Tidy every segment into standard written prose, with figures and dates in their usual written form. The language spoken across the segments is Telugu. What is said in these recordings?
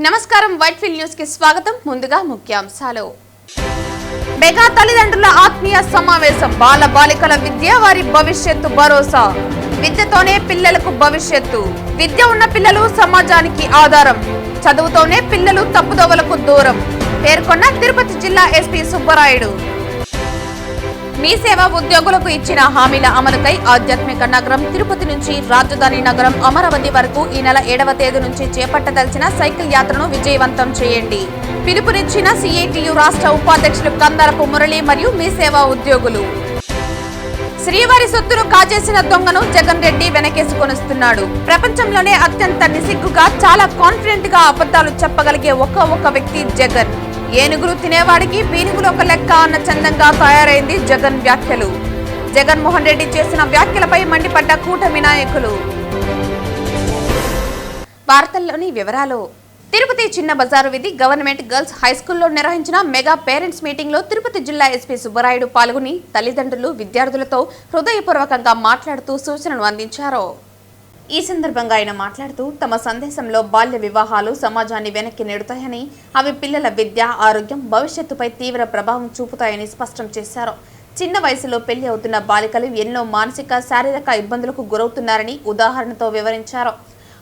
నమస్కారం వైట్ఫీల్డ్ న్యూస్ కి స్వాగతం. ముందుగా ముఖ్యాంశాలు. మెగా తల్లిదండ్రుల ఆత్మీయ సమావేశం. బాల బాలికల విద్య వారి భవిష్యత్తు భరోసా. విద్యతోనే పిల్లలకు భవిష్యత్తు. విద్య ఉన్న పిల్లలు సమాజానికి ఆధారం. చదువుతోనే పిల్లలు తప్పుదోవలకు దూరం పేర్కొన్న తిరుపతి జిల్లా ఎస్పీ సుబ్బరాయుడు. మీ సేవ ఉద్యోగులకు ఇచ్చిన హామీల అమలుకై ఆధ్యాత్మిక నగరం తిరుపతి నుంచి రాజధాని నగరం అమరావతి వరకు ఈ నెల 7వ తేదీ నుంచి చేపట్టదలిచిన సైకిల్ యాత్రను విజయవంతం చేయండి. పిలుపునిచ్చిన సిఐటియు రాష్ట్ర ఉపాధ్యక్షులు కందరపు మురళి మరియు మీ సేవా ఉద్యోగులు. శ్రీవారి సొత్తును కాజేసిన దొంగను జగన్ రెడ్డి వెనకేసుకొనిస్తున్నాడు. ప్రపంచంలోనే అత్యంత నిసిగ్గుగా చాలా కాన్ఫిడెంట్ గా అబద్ధాలు చెప్పగలిగే ఒక్క వ్యక్తి జగన్. ఏనుగులు తినేవాడికి పీనుగులు ఒక లెక్క అన్న చందంగా తయారైంది జగన్ వ్యాఖ్యలు. జగన్మోహన్ రెడ్డి చేసిన వ్యాఖ్యలపై మండిపడ్డ కూటమి నాయకులు. వార్తల్లోని వివరాలు. తిరుపతి చిన్న బజారు వీధి గవర్నమెంట్ గర్ల్స్ హైస్కూల్లో నిర్వహించిన మెగా పేరెంట్స్ మీటింగ్ లో తిరుపతి జిల్లా ఎస్పీ సుబ్బరాయుడు పాల్గొని తల్లిదండ్రులు, విద్యార్థులతో హృదయపూర్వకంగా మాట్లాడుతూ సూచనలు అందించారు. ఈ సందర్భంగా ఆయన మాట్లాడుతూ తమ సందేశంలో బాల్య వివాహాలు సమాజాన్ని వెనక్కి నెడుతాయని, అవి పిల్లల విద్య, ఆరోగ్యం, భవిష్యత్తుపై తీవ్ర ప్రభావం చూపుతాయని స్పష్టం చేశారు. చిన్న వయసులో పెళ్లి అవుతున్న బాలికలు ఎన్నో మానసిక, శారీరక ఇబ్బందులకు గురవుతున్నారని ఉదాహరణతో వివరించారు.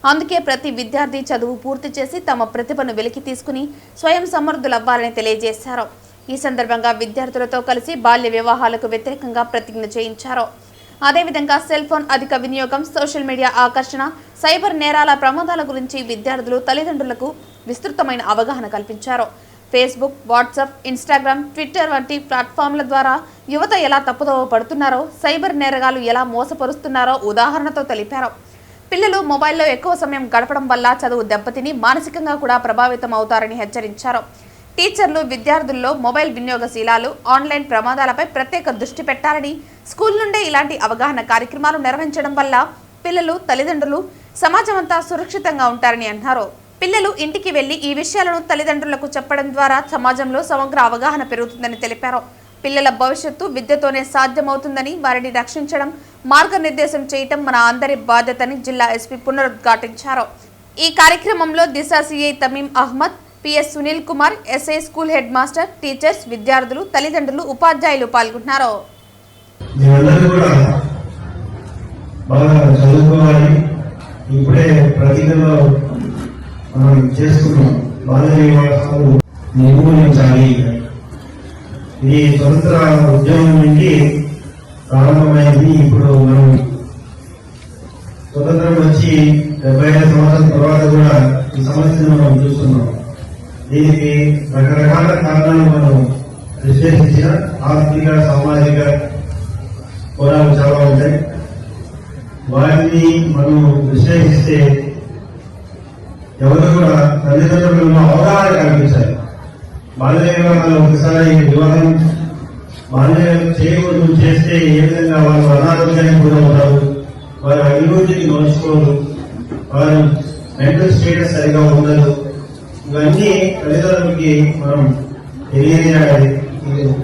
అందుకే ప్రతి విద్యార్థి చదువు పూర్తి చేసి తమ ప్రతిభను వెలికి తీసుకుని స్వయం సమర్థులవ్వాలని తెలియజేశారు. ఈ సందర్భంగా విద్యార్థులతో కలిసి బాల్య వివాహాలకు వ్యతిరేకంగా ప్రతిజ్ఞ చేయించారు. అదేవిధంగా సెల్ ఫోన్ అధిక వినియోగం, సోషల్ మీడియా ఆకర్షణ, సైబర్ నేరాల ప్రమాదాల గురించి విద్యార్థులు, తల్లిదండ్రులకు విస్తృతమైన అవగాహన కల్పించారు. ఫేస్బుక్, వాట్సాప్, ఇన్స్టాగ్రామ్, ట్విట్టర్ వంటి ప్లాట్ఫామ్ల ద్వారా యువత ఎలా తప్పుదోవ పడుతున్నారో, సైబర్ నేరగాలు ఎలా మోసపరుస్తున్నారో ఉదాహరణతో తెలిపారు. పిల్లలు మొబైల్లో ఎక్కువ సమయం గడపడం వల్ల చదువు దెబ్బతిని మానసికంగా కూడా ప్రభావితం అవుతారని హెచ్చరించారు. టీచర్లు విద్యార్థుల్లో మొబైల్ వినియోగశీలాలు, ఆన్లైన్ ప్రమాదాలపై ప్రత్యేక దృష్టి పెట్టాలని, స్కూల్ నుండే ఇలాంటి అవగాహన కార్యక్రమాలు నిర్వహించడం వల్ల పిల్లలు, తల్లిదండ్రులు, సమాజమంతా సురక్షితంగా ఉంటారని అన్నారు. పిల్లలు ఇంటికి వెళ్లి ఈ విషయాలను తల్లిదండ్రులకు చెప్పడం ద్వారా సమాజంలో సమగ్ర అవగాహన పెరుగుతుందని తెలిపారు. పిల్లల భవిష్యత్తు విద్యతోనే సాధ్యమవుతుందని, వారిని రక్షించడం, మార్గనిర్దేశం చేయటం మన అందరి బాధ్యతని జిల్లా ఎస్పీ పునరుద్ఘాటించారు. ఈ కార్యక్రమంలో Disha CI Tameem Ahmed, PS Sunil Kumar, SI, school head master, teachers, విద్యార్థులు, తల్లిదండ్రులు, ఉపాధ్యాయులు పాల్గొన్నారు. ఇది స్వతంత్ర ఉద్యమం నుండి ప్రారంభమైంది. ఇప్పుడు మనం స్వతంత్రం వచ్చి 75 సంవత్సరాల తర్వాత కూడా ఈ సమస్యను మనం చూస్తున్నాం. దీనికి రకరకాల కారణాలు మనం విశ్లేషించిన ఆర్థిక, సామాజిక కోణాలు చాలా ఉంటాయి. వాటిని మనం విశ్లేషిస్తే ఎవరు కూడా తల్లిదండ్రులను అవగాహన కల్పించాలి. బాల్య వివాహాలు ఒకసారి వివాహం బాల్య చేయకూడదు, చేస్తే ఏ విధంగా వాళ్ళు అనారోగ్యానికి గురవుతారు, వారి అభివృద్ధికి నోచుకోరు, వారు మెంటల్ స్టేటస్ సరిగా ఉండదు. ఇవన్నీ తల్లిదండ్రులకి మనం తెలియజేయాలి.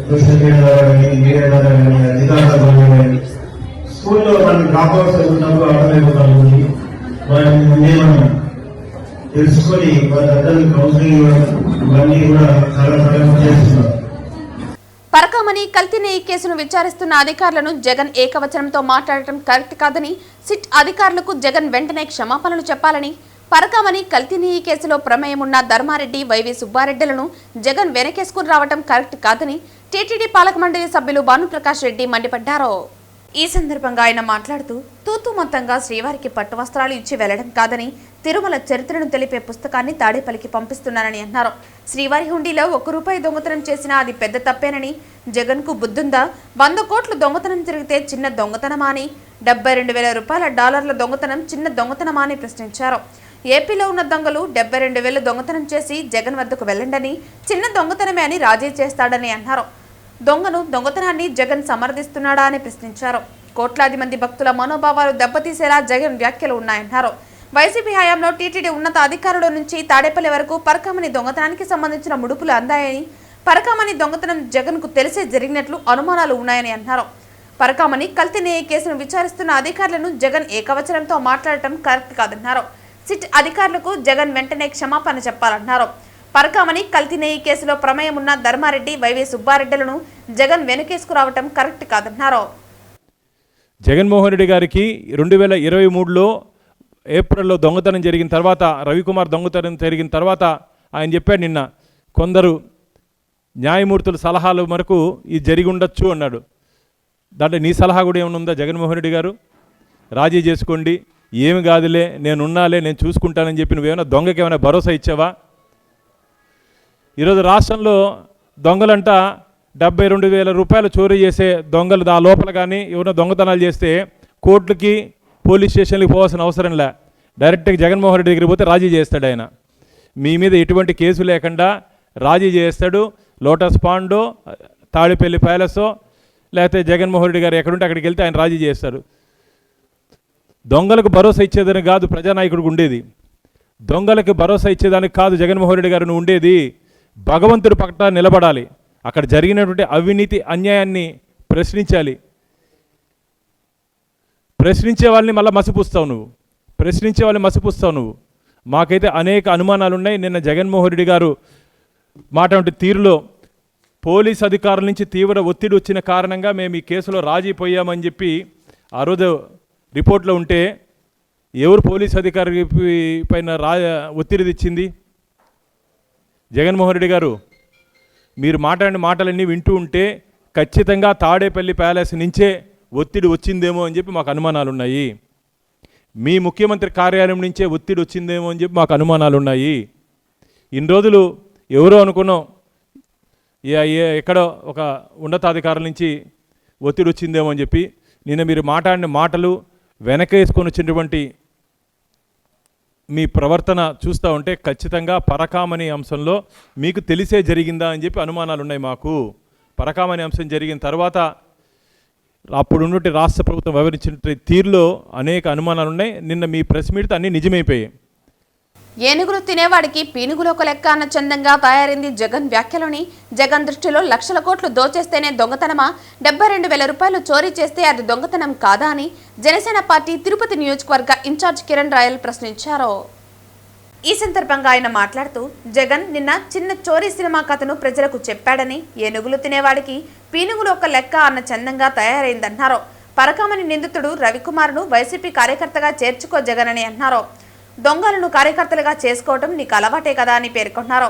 సోషల్ మీడియా ద్వారా కానీ, మీడియా ద్వారా కానీ, అధికారుల ద్వారా కానీ. స్కూల్లో మనం డ్రాప్ అవుట్స్ అవుతున్నప్పుడు అర్థమైపోతాం. వారిని ముందే మనం తెలుసుకొని వారి అందరికీ కౌన్సిలింగ్ ఇవ్వడం ఇవన్నీ కూడా చాలా సహాయం చేస్తున్నారు. పరకామణి కల్తీ నెయ్యి కేసును విచారిస్తున్న అధికారులను జగన్ ఏకవచనంతో మాట్లాడటం కరెక్ట్ కాదని, సిట్ అధికారులకు జగన్ వెంటనే క్షమాపణలు చెప్పాలని, పరకామణి కల్తీ నెయ్యి కేసులో ప్రమేయం ఉన్న ధర్మారెడ్డి, వైవి సుబ్బారెడ్డిలను జగన్ వెనకేసుకుని రావడం కరెక్ట్ కాదని టీటీడీ పాలక మండలి సభ్యులు భానుప్రకాష్ రెడ్డి మండిపడ్డారు. ఈ సందర్భంగా ఆయన మాట్లాడుతూ తూతు మొత్తంగా శ్రీవారికి పట్టు వస్త్రాలు ఇచ్చి వెళ్లడం కాదని, తిరుమల చరిత్రను తెలిపే పుస్తకాన్ని తాడేపల్లికి పంపిస్తున్నానని అన్నారు. శ్రీవారి హుండీలో ₹1 దొంగతనం చేసినా అది పెద్ద తప్పేనని, జగన్ కు బుద్ధుందా, 100 కోట్లు దొంగతనం తిరిగితే చిన్న దొంగతనమా అని, $72,000 దొంగతనం చిన్న దొంగతనమా అని ప్రశ్నించారు. ఏపీలో ఉన్న దొంగలు 72,000 దొంగతనం చేసి జగన్ వద్దకు వెళ్లండని, చిన్న దొంగతనమే అని రాజీ చేస్తాడని అన్నారు. దొంగతనాన్ని జగన్ సమర్థిస్తున్నాడా అని ప్రశ్నించారు. కోట్లాది మంది భక్తుల మనోభావాలు దెబ్బతీసేలా జగన్ వ్యాఖ్యలు ఉన్నాయన్నారు. వైసీపీ హయాంలో టీటీడీ ఉన్నత అధికారుల నుంచి తాడేపల్లి వరకు పరకామణి దొంగతనానికి సంబంధించిన ముడుపులు అందాయని, పరకామణి దొంగతనం జగన్ కు తెలిసే జరిగినట్లు అనుమానాలు ఉన్నాయని అన్నారు. పరకామణి కల్తీ నెయ్యి కేసును విచారిస్తున్న అధికారులను జగన్ ఏకవచనంతో మాట్లాడటం కరెక్ట్ కాదన్నారు. సిట్ అధికారులకు జగన్ వెంటనే క్షమాపణ చెప్పాలన్నారు. పరకామణి కల్తీ నెయ్యి కేసులో ప్రమేయం ఉన్న ధర్మారెడ్డి, వైవి సుబ్బారెడ్డిలను జగన్ వెనుకేసుకురావటం కరెక్ట్ కాదన్నారు. జగన్మోహన్ రెడ్డి గారికి 2023లో ఏప్రిల్లో దొంగతనం జరిగిన తర్వాత, రవికుమార్ దొంగతనం జరిగిన తర్వాత ఆయన చెప్పాడు నిన్న, కొందరు న్యాయమూర్తుల సలహాల వరకు ఇది జరిగి ఉండొచ్చు అన్నాడు. దాంట్లో నీ సలహా కూడా ఏమైనా ఉందా జగన్మోహన్ రెడ్డి గారు? రాజీ చేసుకోండి, ఏమి కాదులే, నేనున్నాలే, నేను చూసుకుంటానని చెప్పి నువ్వేమైనా దొంగకి ఏమైనా భరోసా ఇచ్చావా? ఈరోజు రాష్ట్రంలో దొంగలంట 72,000 రూపాయలు చోరీ చేసే దొంగలు ఆ లోపల కానీ ఎవరైనా దొంగతనాలు చేస్తే కోర్టులకి, పోలీస్ స్టేషన్లకి పోవాల్సిన అవసరం లే, డైరెక్ట్గా జగన్మోహన్ రెడ్డి దగ్గరికి పోతే రాజీ చేస్తాడు ఆయన. మీ మీద ఎటువంటి కేసు లేకుండా రాజీ చేస్తాడు. లోటస్ పాండో, తాడిపల్లి ప్యాలెసో, లేకపోతే జగన్మోహన్ రెడ్డి గారు ఎక్కడుంటే అక్కడికి వెళ్తే ఆయన రాజీ చేస్తారు. దొంగలకు భరోసా ఇచ్చేదని కాదు ప్రజానాయకుడికి ఉండేది, దొంగలకు భరోసా ఇచ్చేదానికి కాదు జగన్మోహన్ రెడ్డి గారు ఉండేది. భగవంతుడి పక్కన నిలబడాలి, అక్కడ జరిగినటువంటి అవినీతి అన్యాయాన్ని ప్రశ్నించాలి. ప్రశ్నించే వాళ్ళని మళ్ళీ మసిపూస్తావు నువ్వు, మాకైతే అనేక అనుమానాలు ఉన్నాయి. నిన్న జగన్మోహన్ రెడ్డి గారు మాట్లాడే తీరులో పోలీస్ అధికారుల నుంచి తీవ్ర ఒత్తిడి వచ్చిన కారణంగా మేము ఈ కేసులో రాజీపోయామని చెప్పి ఆ రోజు రిపోర్ట్లో ఉంటే, ఎవరు పోలీస్ అధికారి పైన ఒత్తిడి తెచ్చింది? జగన్మోహన్ రెడ్డి గారు, మీరు మాట్లాడిన మాటలన్నీ వింటూ ఉంటే ఖచ్చితంగా తాడేపల్లి ప్యాలెస్ నుంచే ఒత్తిడి వచ్చిందేమో అని చెప్పి మాకు అనుమానాలు ఉన్నాయి. మీ ముఖ్యమంత్రి కార్యాలయం నుంచే ఒత్తిడి వచ్చిందేమో అని చెప్పి మాకు అనుమానాలు ఉన్నాయి. ఇన్ని రోజులు ఎవరో అనుకున్నాం, ఎక్కడో ఒక ఉన్నతాధికారుల నుంచి ఒత్తిడి వచ్చిందేమో అని చెప్పి. నిన్న మీరు మాట్లాడిన మాటలు, వెనకేసుకొని వచ్చినటువంటి మీ ప్రవర్తన చూస్తూ ఉంటే ఖచ్చితంగా పరకామణి అంశంలో మీకు తెలిసే జరిగిందా అని చెప్పి అనుమానాలు ఉన్నాయి మాకు. పరకామణి అంశం జరిగిన తర్వాత అప్పుడు ఉన్నట్టు రాష్ట్ర ప్రభుత్వం వివరించిన తీరులో అనేక అనుమానాలు ఉన్నాయి. నిన్న మీ ప్రెస్ మీట్తో అన్నీ నిజమైపోయాయి. ఏనుగులు తినేవాడికి పీనుగులు ఒక లెక్క అన్న చందంగా తయారైంది జగన్ వ్యాఖ్యలోని. జగన్ దృష్టిలో లక్షల కోట్లు దోచేస్తేనే దొంగతనమా, 72,000 రూపాయలు చోరీ చేస్తే అది దొంగతనం కాదా అని జనసేన పార్టీ తిరుపతి నియోజకవర్గ ఇన్ఛార్జ్ కిరణ్ రాయల్ ప్రశ్నించారు. ఈ సందర్భంగా ఆయన మాట్లాడుతూ, జగన్ నిన్న చిన్న చోరీ సినిమా కథను ప్రజలకు చెప్పాడని, ఏనుగులు తినేవాడికి పీనుగులు ఒక లెక్క అన్న చందంగా తయారైందన్నారు. పరకామణి నిందితుడు రవికుమార్ను వైసీపీ కార్యకర్తగా చేర్చుకో జగన్ అని అన్నారు. దొంగలను కార్యకర్తలుగా చేసుకోవడం నీకు అలవాటే కదా అని పేర్కొన్నారు.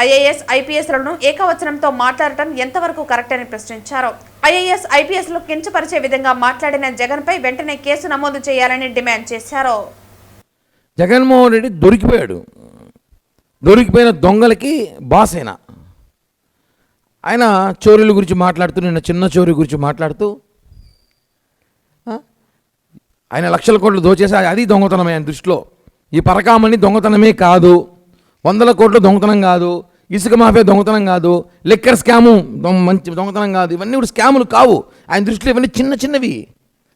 ఐఏఎస్, ఐపీఎస్లను ఏకవచనంతో మాట్లాడటం ఎంతవరకు కరెక్ట్ అని ప్రశ్నించారు. ఐఏఎస్, ఐపీఎస్లు కించపరిచే విధంగా మాట్లాడిన జగన్పై వెంటనే కేసు నమోదు చేయాలని డిమాండ్ చేశారు. జగన్మోహన్ రెడ్డి దొరికిపోయిన దొంగలకి బాస్ ఆయన చోరీల గురించి మాట్లాడుతూ, నిన్న చిన్న చోరీ గురించి మాట్లాడుతూ ఆయన లక్షల కోట్లు దోచేసి అది దొంగతనమే ఆయన దృష్టిలో. ఈ పరకామణి దొంగతనమే కాదు, 100 కోట్లు దొంగతనం కాదు, ఇసుక మాఫియా దొంగతనం కాదు, లిక్కర్ స్కాము మంచి దొంగతనం కాదు, ఇవన్నీ కూడా స్కాములు కావు ఆయన దృష్టిలో. ఇవన్నీ చిన్నవి,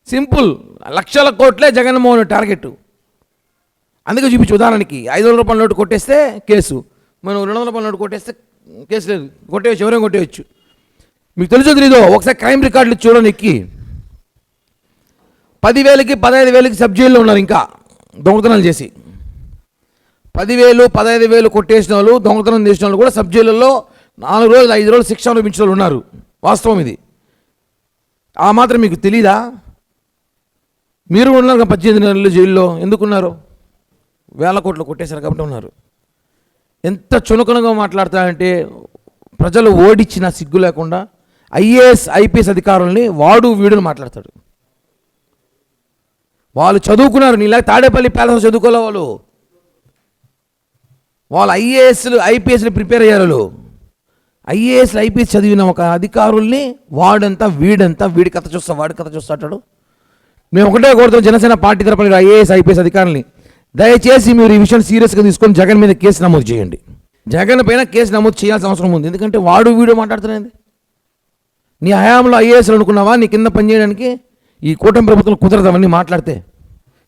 సింపుల్. లక్షల కోట్లే జగన్మోహన్ టార్గెట్. అందుకే చూపించు. ఉదాహరణకి 500 రూపాయల నోటు కొట్టేస్తే కేసు, మనం 200 రూపాయల నోటు కొట్టేస్తే కేసు లేదు, కొట్టేయచ్చు, ఎవరైనా కొట్టేయచ్చు. మీకు తెలుసో తెలీదో, ఒకసారి క్రైమ్ రికార్డులు చూడండి. ఎక్కి 10,000కి 15,000కి సబ్ జైల్లో ఉన్నారు ఇంకా దొంగతనాలు చేసి. 10,000, 15,000 కొట్టేసిన వాళ్ళు, దొంగతనం చేసిన వాళ్ళు కూడా సబ్ జైళ్ళల్లో 4 రోజులు 5 రోజులు శిక్ష అనుభవించిన వాళ్ళు ఉన్నారు. వాస్తవం ఇది. ఆ మాత్రం మీకు తెలీదా? మీరు ఉన్నారు 18 నెలలు జైల్లో. ఎందుకున్నారు? 1,000 కోట్లు కొట్టేశారు కాబట్టి ఉన్నారు. ఎంత చులకనగా మాట్లాడతారంటే, ప్రజలు ఓడించిన సిగ్గు లేకుండా ఐఏఎస్, ఐపీఎస్ అధికారుల్ని వాడు వీడుని మాట్లాడతాడు. వాళ్ళు చదువుకున్నారు, నీలా తాడేపల్లి ప్యాలెస్ చదువుకోలే వాళ్ళు ఐఏఎస్లు, ఐపీఎస్లు ప్రిపేర్ అయ్యారు. వాళ్ళు ఐఏఎస్లు, ఐపీఎస్ చదివిన ఒక అధికారుల్ని వాడంతా వీడి కథ చూస్తా, వాడి కథ చూస్తాడు. మేము ఒకటే కోరుతాం జనసేన పార్టీ తరపున ఐఏఎస్, ఐపీఎస్ అధికారుల్ని, దయచేసి మీరు ఈ విషయం సీరియస్గా తీసుకొని జగన్ మీద కేసు నమోదు చేయండి. జగన్ పైన కేసు నమోదు చేయాల్సిన అవసరం ఉంది. ఎందుకంటే వాడు వీడియో మాట్లాడుతున్నాయి. నీ హయాంలో ఐఏఎస్లు అనుకున్నావా నీ కింద పనిచేయడానికి? ఈ కూటమి ప్రభుత్వం కుదరదు అవన్నీ మాట్లాడితే.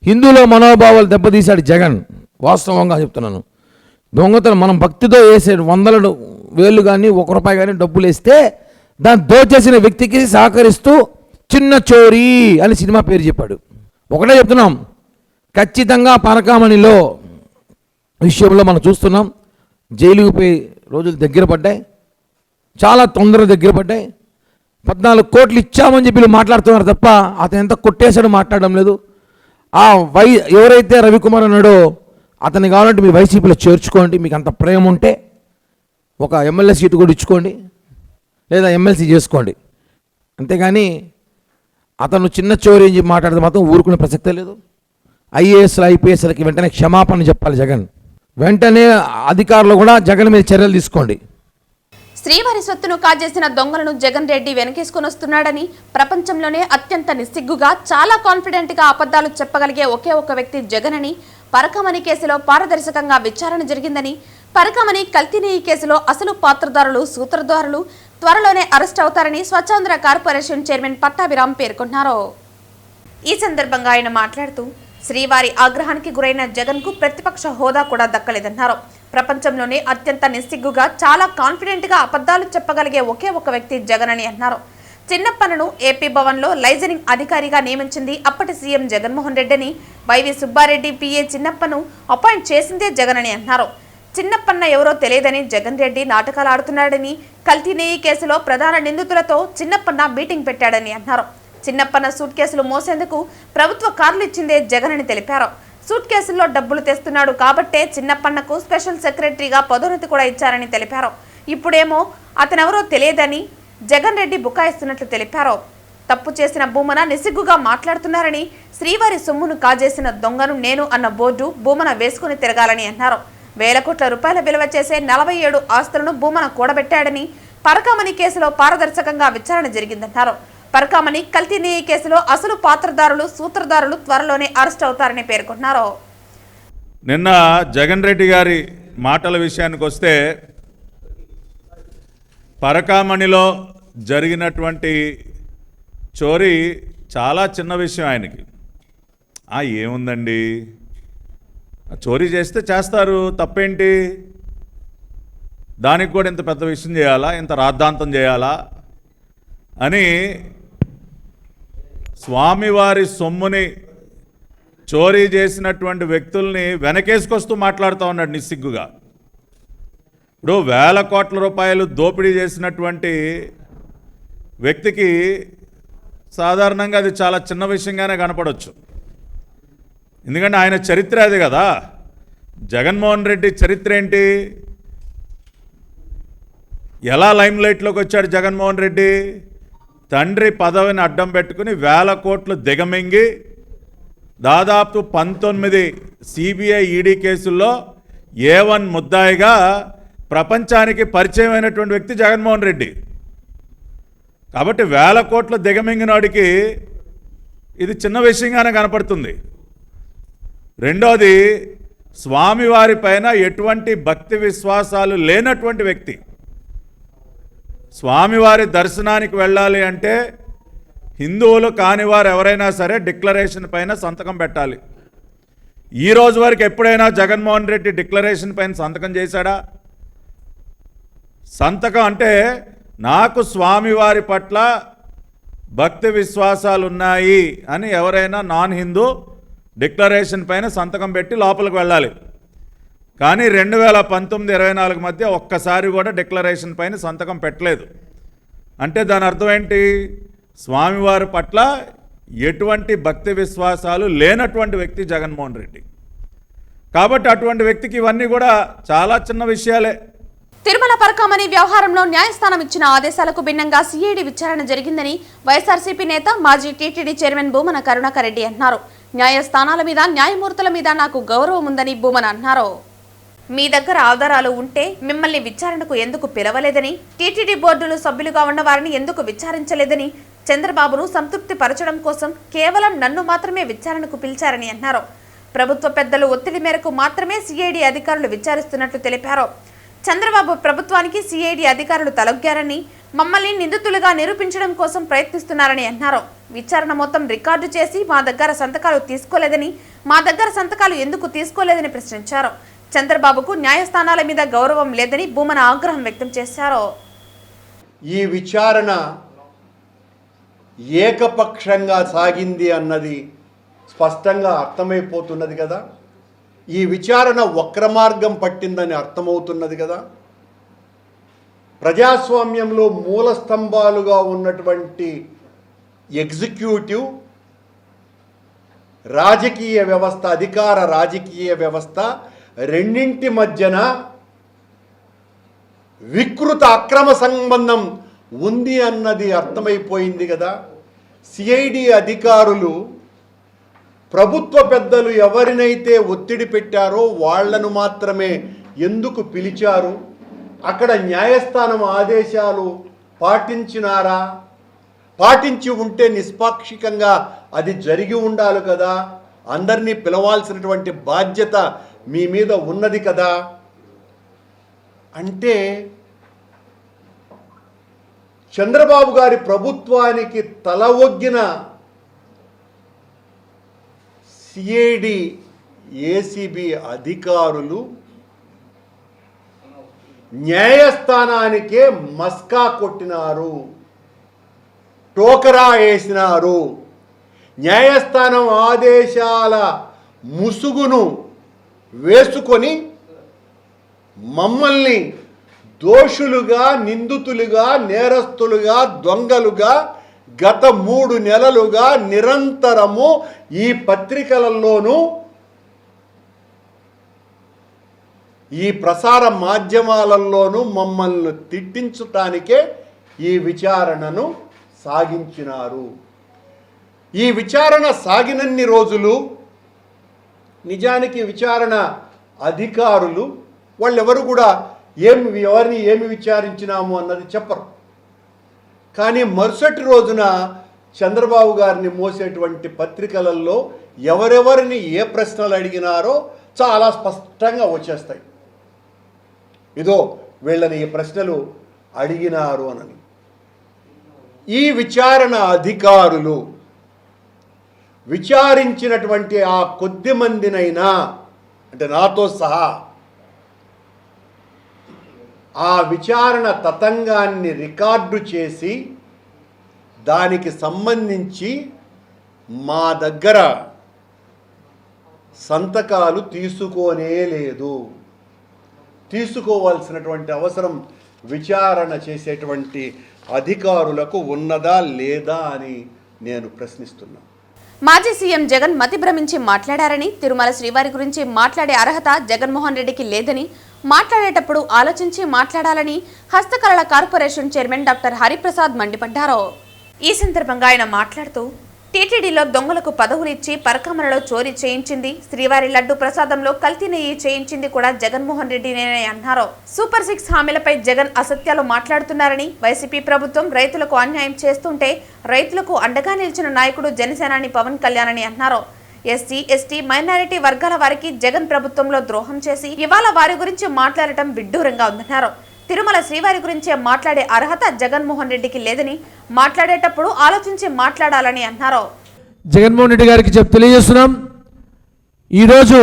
హిందువుల మనోభావాలు దెబ్బతీశాడు జగన్. వాస్తవంగా చెప్తున్నాను. దొంగతనం మనం భక్తితో వేసే 100,000 కానీ 1 రూపాయి కానీ డబ్బులు వేస్తే దాన్ని దోచేసిన వ్యక్తికి సహకరిస్తూ చిన్న చోరీ అని సినిమా పేరు చెప్పాడు. ఒకటే చెప్తున్నాం, ఖచ్చితంగా పరకామణిలో విషయంలో మనం చూస్తున్నాం. జైలుకు పోయి రోజులు దగ్గర పడ్డాయి, చాలా తొందరగా దగ్గర పడ్డాయి. 14 కోట్లు ఇచ్చామని చెప్పి మాట్లాడుతున్నారు తప్ప అతను ఎంత కొట్టేశాడో మాట్లాడడం లేదు. ఎవరైతే రవికుమార్ అన్నాడో అతన్ని కావాలంటే మీరు వైసీపీలో చేర్చుకోండి, మీకు అంత ప్రేమ ఉంటే ఒక ఎమ్మెల్యే సీటు కూడా ఇచ్చుకోండి, లేదా ఎమ్మెల్సీ చేసుకోండి. అంతేగాని అతను చిన్న చోరీ అని చెప్పి మాట్లాడితే మాత్రం ఊరుకునే ప్రసక్తే లేదు. ఐఏఎస్లు ఐపీఎస్లకి వెంటనే క్షమాపణ చెప్పాలి జగన్. వెంటనే అధికారులు కూడా జగన్ మీద చర్యలు తీసుకోండి. శ్రీవారి సొత్తును కాజేసిన దొంగలను జగన్ రెడ్డి వెనకేసుకుని వస్తున్నాడని, ప్రపంచంలోనే అత్యంత నిస్సిగ్గుగా చాలా కాన్ఫిడెంట్ గా అబద్ధాలు చెప్పగలిగే ఒకే ఒక వ్యక్తి జగన్ అని, పరకమణి కేసులో పారదర్శకంగా విచారణ జరిగిందని, పరకమణి కల్తీ కేసులో అసలు పాత్రధారులు సూత్రధారులు త్వరలోనే అరెస్ట్ అవుతారని స్వచ్ఛాంధ్ర కార్పొరేషన్ చైర్మన్ పట్టాభిరామ్ పేర్కొన్నారు. ఈ సందర్భంగా ఆయన మాట్లాడుతూ శ్రీవారి ఆగ్రహానికి గురైన జగన్ కు ప్రతిపక్ష హోదా కూడా దక్కలేదన్నారు. ప్రపంచంలోనే అత్యంత నిస్సిగ్గుగా చాలా కాన్ఫిడెంట్ గా అబద్ధాలు చెప్పగలిగే ఒకే ఒక వ్యక్తి జగన్ అని అన్నారు. చిన్నప్పన్నను ఏపీ భవన్ లో లైజనింగ్ అధికారిగా నియమించింది అప్పటి సీఎం జగన్మోహన్ రెడ్డి అని, వైవి సుబ్బారెడ్డి పిఏ చిన్నప్పను అపాయింట్ చేసిందే జగన్ అని అన్నారు. చిన్నప్పన్న ఎవరో తెలియదని జగన్ రెడ్డి నాటకాలు ఆడుతున్నాడని, కల్తీ నెయ్యి కేసులో ప్రధాన నిందితులతో చిన్నప్పన్న మీటింగ్ పెట్టాడని అన్నారు. చిన్నప్పన్న సూట్ కేసులు మోసేందుకు ప్రభుత్వ కార్లు ఇచ్చిందే జగన్ అని తెలిపారు. సూట్ కేసుల్లో డబ్బులు తెస్తున్నాడు కాబట్టే చిన్నప్పన్నకు స్పెషల్ సెక్రటరీగా పదోన్నతి కూడా ఇచ్చారని తెలిపారు. ఇప్పుడేమో అతనెవరో తెలియదని జగన్ రెడ్డి బుకాయిస్తున్నట్లు తెలిపారు. తప్పు చేసిన భూమన నిస్సిగ్గుగా మాట్లాడుతున్నారని, శ్రీవారి సొమ్మును కాజేసిన దొంగను నేను అన్న బోర్డు భూమన వేసుకుని తిరగాలని అన్నారు. వేల కోట్ల రూపాయల విలువ చేసే 47 ఆస్తులను భూమన కూడబెట్టాడని, పరకమణి కేసులో పారదర్శకంగా విచారణ జరిగిందన్నారు. పరకమణి కల్తీ నెయ్యి కేసులో అసలు పాత్రధారులు సూత్రధారులు త్వరలోనే అరెస్ట్ అవుతారని పేర్కొన్నారు. నిన్న జగన్ రెడ్డి గారి మాటల విషయానికి వస్తే, పరకామణిలో జరిగినటువంటి చోరీ చాలా చిన్న విషయం ఆయనకి. ఏముందండి, చోరీ చేస్తే చేస్తారు, తప్పేంటి, దానికి కూడా ఇంత పెద్ద విషయం చేయాలా, ఇంత రాద్ధాంతం చేయాలా అని స్వామివారి సొమ్ముని చోరీ చేసినటువంటి వ్యక్తుల్ని వెనకేసుకొస్తూ మాట్లాడుతూ ఉన్నాడు నిస్సిగ్గుగా. ఇప్పుడు వేల కోట్ల రూపాయలు దోపిడీ చేసినటువంటి వ్యక్తికి సాధారణంగా అది చాలా చిన్న విషయంగానే కనపడవచ్చు. ఎందుకంటే ఆయన చరిత్ర అది కదా. జగన్మోహన్ రెడ్డి చరిత్ర ఏంటి? ఎలా లైమ్లైట్లోకి వచ్చాడు జగన్మోహన్ రెడ్డి? తండ్రి పదవిని అడ్డం పెట్టుకుని వేల కోట్లు దిగమింగి దాదాపు 19 సిబిఐ ఈడీ కేసుల్లో A1 ముద్దాయిగా ప్రపంచానికి పరిచయమైనటువంటి వ్యక్తి జగన్మోహన్ రెడ్డి. కాబట్టి వేల కోట్లు దిగమింగినాడికి ఇది చిన్న విషయంగానే కనపడుతుంది. రెండోది, స్వామివారి పైన ఎటువంటి భక్తి విశ్వాసాలు లేనటువంటి వ్యక్తి. స్వామివారి దర్శనానికి వెళ్ళాలి అంటే హిందువులు కానివారు ఎవరైనా సరే డిక్లరేషన్ పైన సంతకం పెట్టాలి. ఈ రోజు వరకు ఎప్పుడైనా జగన్మోహన్ రెడ్డి డిక్లరేషన్ పైన సంతకం చేశాడా? సంతకం అంటే నాకు స్వామివారి పట్ల భక్తి విశ్వాసాలు ఉన్నాయి అని ఎవరైనా నాన్ హిందూ డిక్లరేషన్ పైన సంతకం పెట్టి లోపలికి వెళ్ళాలి. కానీ 2019-24 మధ్య ఒక్కసారి కూడా డిక్లరేషన్ పైన సంతకం పెట్టలేదు. అంటే దాని అర్థం ఏంటి? స్వామివారి పట్ల ఎటువంటి భక్తి విశ్వాసాలు లేనటువంటి వ్యక్తి జగన్మోహన్ రెడ్డి. కాబట్టి అటువంటి వ్యక్తికి ఇవన్నీ కూడా చాలా చిన్న విషయాలే. తిరుమల పరకమణి వ్యవహారంలో న్యాయస్థానం ఇచ్చిన ఆదేశాలకు భిన్నంగా సిఐడి విచారణ జరిగిందని వైఎస్ఆర్సీపీ నేత మాజీ టీటీడీ చైర్మన్ భూమన కరుణాకర్ రెడ్డి అన్నారు. న్యాయస్థానాల మీద న్యాయమూర్తుల మీద నాకు గౌరవం ఉందని భూమన అన్నారు. మీ దగ్గర ఆధారాలు ఉంటే మిమ్మల్ని విచారణకు ఎందుకు పిలవలేదని, టీటీడీ బోర్డులో సభ్యులుగా ఉన్న వారిని ఎందుకు విచారించలేదని, చంద్రబాబును సంతృప్తి పరచడం కోసం కేవలం నన్ను మాత్రమే విచారణకు పిలిచారని అన్నారు. ప్రభుత్వ పెద్దలు ఒత్తిడి మేరకు మాత్రమే సిఐడి అధికారులు విచారిస్తున్నట్లు తెలిపారు. చంద్రబాబు ప్రభుత్వానికి సిఐడి అధికారులు తలొగ్గారని, మమ్మల్ని నిందితులుగా నిరూపించడం కోసం ప్రయత్నిస్తున్నారని అన్నారు. విచారణ మొత్తం రికార్డు చేసి మా దగ్గర సంతకాలు తీసుకోలేదని, మా దగ్గర సంతకాలు ఎందుకు తీసుకోలేదని ప్రశ్నించారు. చంద్రబాబుకు న్యాయస్థానాల మీద గౌరవం లేదని భూమన ఆగ్రహం వ్యక్తం చేశారు. ఈ విచారణ ఏకపక్షంగా సాగింది అన్నది స్పష్టంగా అర్థమైపోతున్నది కదా. ఈ విచారణ వక్రమార్గం పట్టిందని అర్థమవుతున్నది కదా. ప్రజాస్వామ్యంలో మూల స్తంభాలుగా ఉన్నటువంటి ఎగ్జిక్యూటివ్, రాజకీయ వ్యవస్థ, అధికార రాజకీయ వ్యవస్థ రెండింటి మధ్యన వికృత అక్రమ సంబంధం ఉంది అన్నది అర్థమైపోయింది కదా. సిఐడి అధికారులు ప్రభుత్వ పెద్దలు ఎవరినైతే ఒత్తిడి పెట్టారో వాళ్లను మాత్రమే ఎందుకు పిలిచారు? అక్కడ న్యాయస్థానం ఆదేశాలు పాటించినారా? పాటించి ఉంటే నిష్పాక్షికంగా అది జరిగి ఉండాలి కదా. అందరినీ పిలవాల్సినటువంటి బాధ్యత మీ మీద ఉన్నది కదా. అంటే చంద్రబాబు గారి ప్రభుత్వానికి తల ఒగ్గిన సిఐడి, ఏసీబీ అధికారులు న్యాయస్థానానికే మస్కా కొట్టినారు, టోకరా వేసినారు. న్యాయస్థానం ఆదేశాల ముసుగును వేసుకొని మమ్మల్ని దోషులుగా, నిందితులుగా, నేరస్తులుగా, దొంగలుగా గత 3 నెలలుగా నిరంతరము ఈ పత్రికలలోనూ ఈ ప్రసార మాధ్యమాలలోనూ మమ్మల్ని తిట్టించటానికే ఈ విచారణను సాగించినారు. ఈ విచారణ సాగినన్ని రోజులు నిజానికి విచారణ అధికారులు వాళ్ళెవరు కూడా ఎవరిని ఏమి విచారించినాము అన్నది చెప్పరు. కానీ మరుసటి రోజున చంద్రబాబు గారిని మోసేటువంటి పత్రికలలో ఎవరెవరిని ఏ ప్రశ్నలు అడిగినారో చాలా స్పష్టంగా వచ్చేస్తాయి. ఇదో వీళ్ళని ఈ ప్రశ్నలు అడిగినారు అని. ఈ విచారణ అధికారులు విచారించినటువంటి ఆ కొద్ది మందినైనా, అంటే నాతో సహా, ఆ విచారణ తతంగాన్ని రికార్డు చేసి దానికి సంబంధించి మా దగ్గర సంతకాలు తీసుకోనే లేదు. తీసుకోవాల్సినటువంటి అవసరం విచారణ చేసేటువంటి అధికారులకు ఉన్నదా లేదా అని నేను ప్రశ్నిస్తున్నాను. మాజీ సీఎం జగన్ మతి భ్రమించి మాట్లాడారని, తిరుమల శ్రీవారి గురించి మాట్లాడే అర్హత జగన్మోహన్ రెడ్డికి లేదని, మాట్లాడేటప్పుడు ఆలోచించి మాట్లాడాలని హస్తకళల కార్పొరేషన్ చైర్మన్ డాక్టర్ హరిప్రసాద్ మండిపడ్డారు. ఈ సందర్భంగా ఆయన మాట్లాడుతూ, టీటీడీలో దొంగలకు పదవులు ఇచ్చి పరకామలలో చోరీ చేయించింది, శ్రీవారి లడ్డు ప్రసాదంలో కల్తీ నెయ్యి చేయించింది కూడా జగన్మోహన్ రెడ్డినే అన్నారు. సూపర్ 6 హామీలపై జగన్ అసత్యాలు మాట్లాడుతున్నారని, వైసీపీ ప్రభుత్వం రైతులకు అన్యాయం చేస్తుంటే రైతులకు అండగా నిలిచిన నాయకుడు జనసేనాని పవన్ కళ్యాణ్ అని అన్నారు. ఎస్సీ, ఎస్టీ, మైనారిటీ వర్గాల వారికి జగన్ ప్రభుత్వంలో ద్రోహం చేసి ఇవాళ వారి గురించి మాట్లాడటం విడ్డూరంగా ఉందన్నారు. తిరుమల శ్రీవారి గురించే మాట్లాడే అర్హత జగన్మోహన్ రెడ్డికి లేదని, మాట్లాడేటప్పుడు ఆలోచించి మాట్లాడాలని అన్నారు. జగన్మోహన్ రెడ్డి గారికి తెలియజేస్తున్నాం, ఈరోజు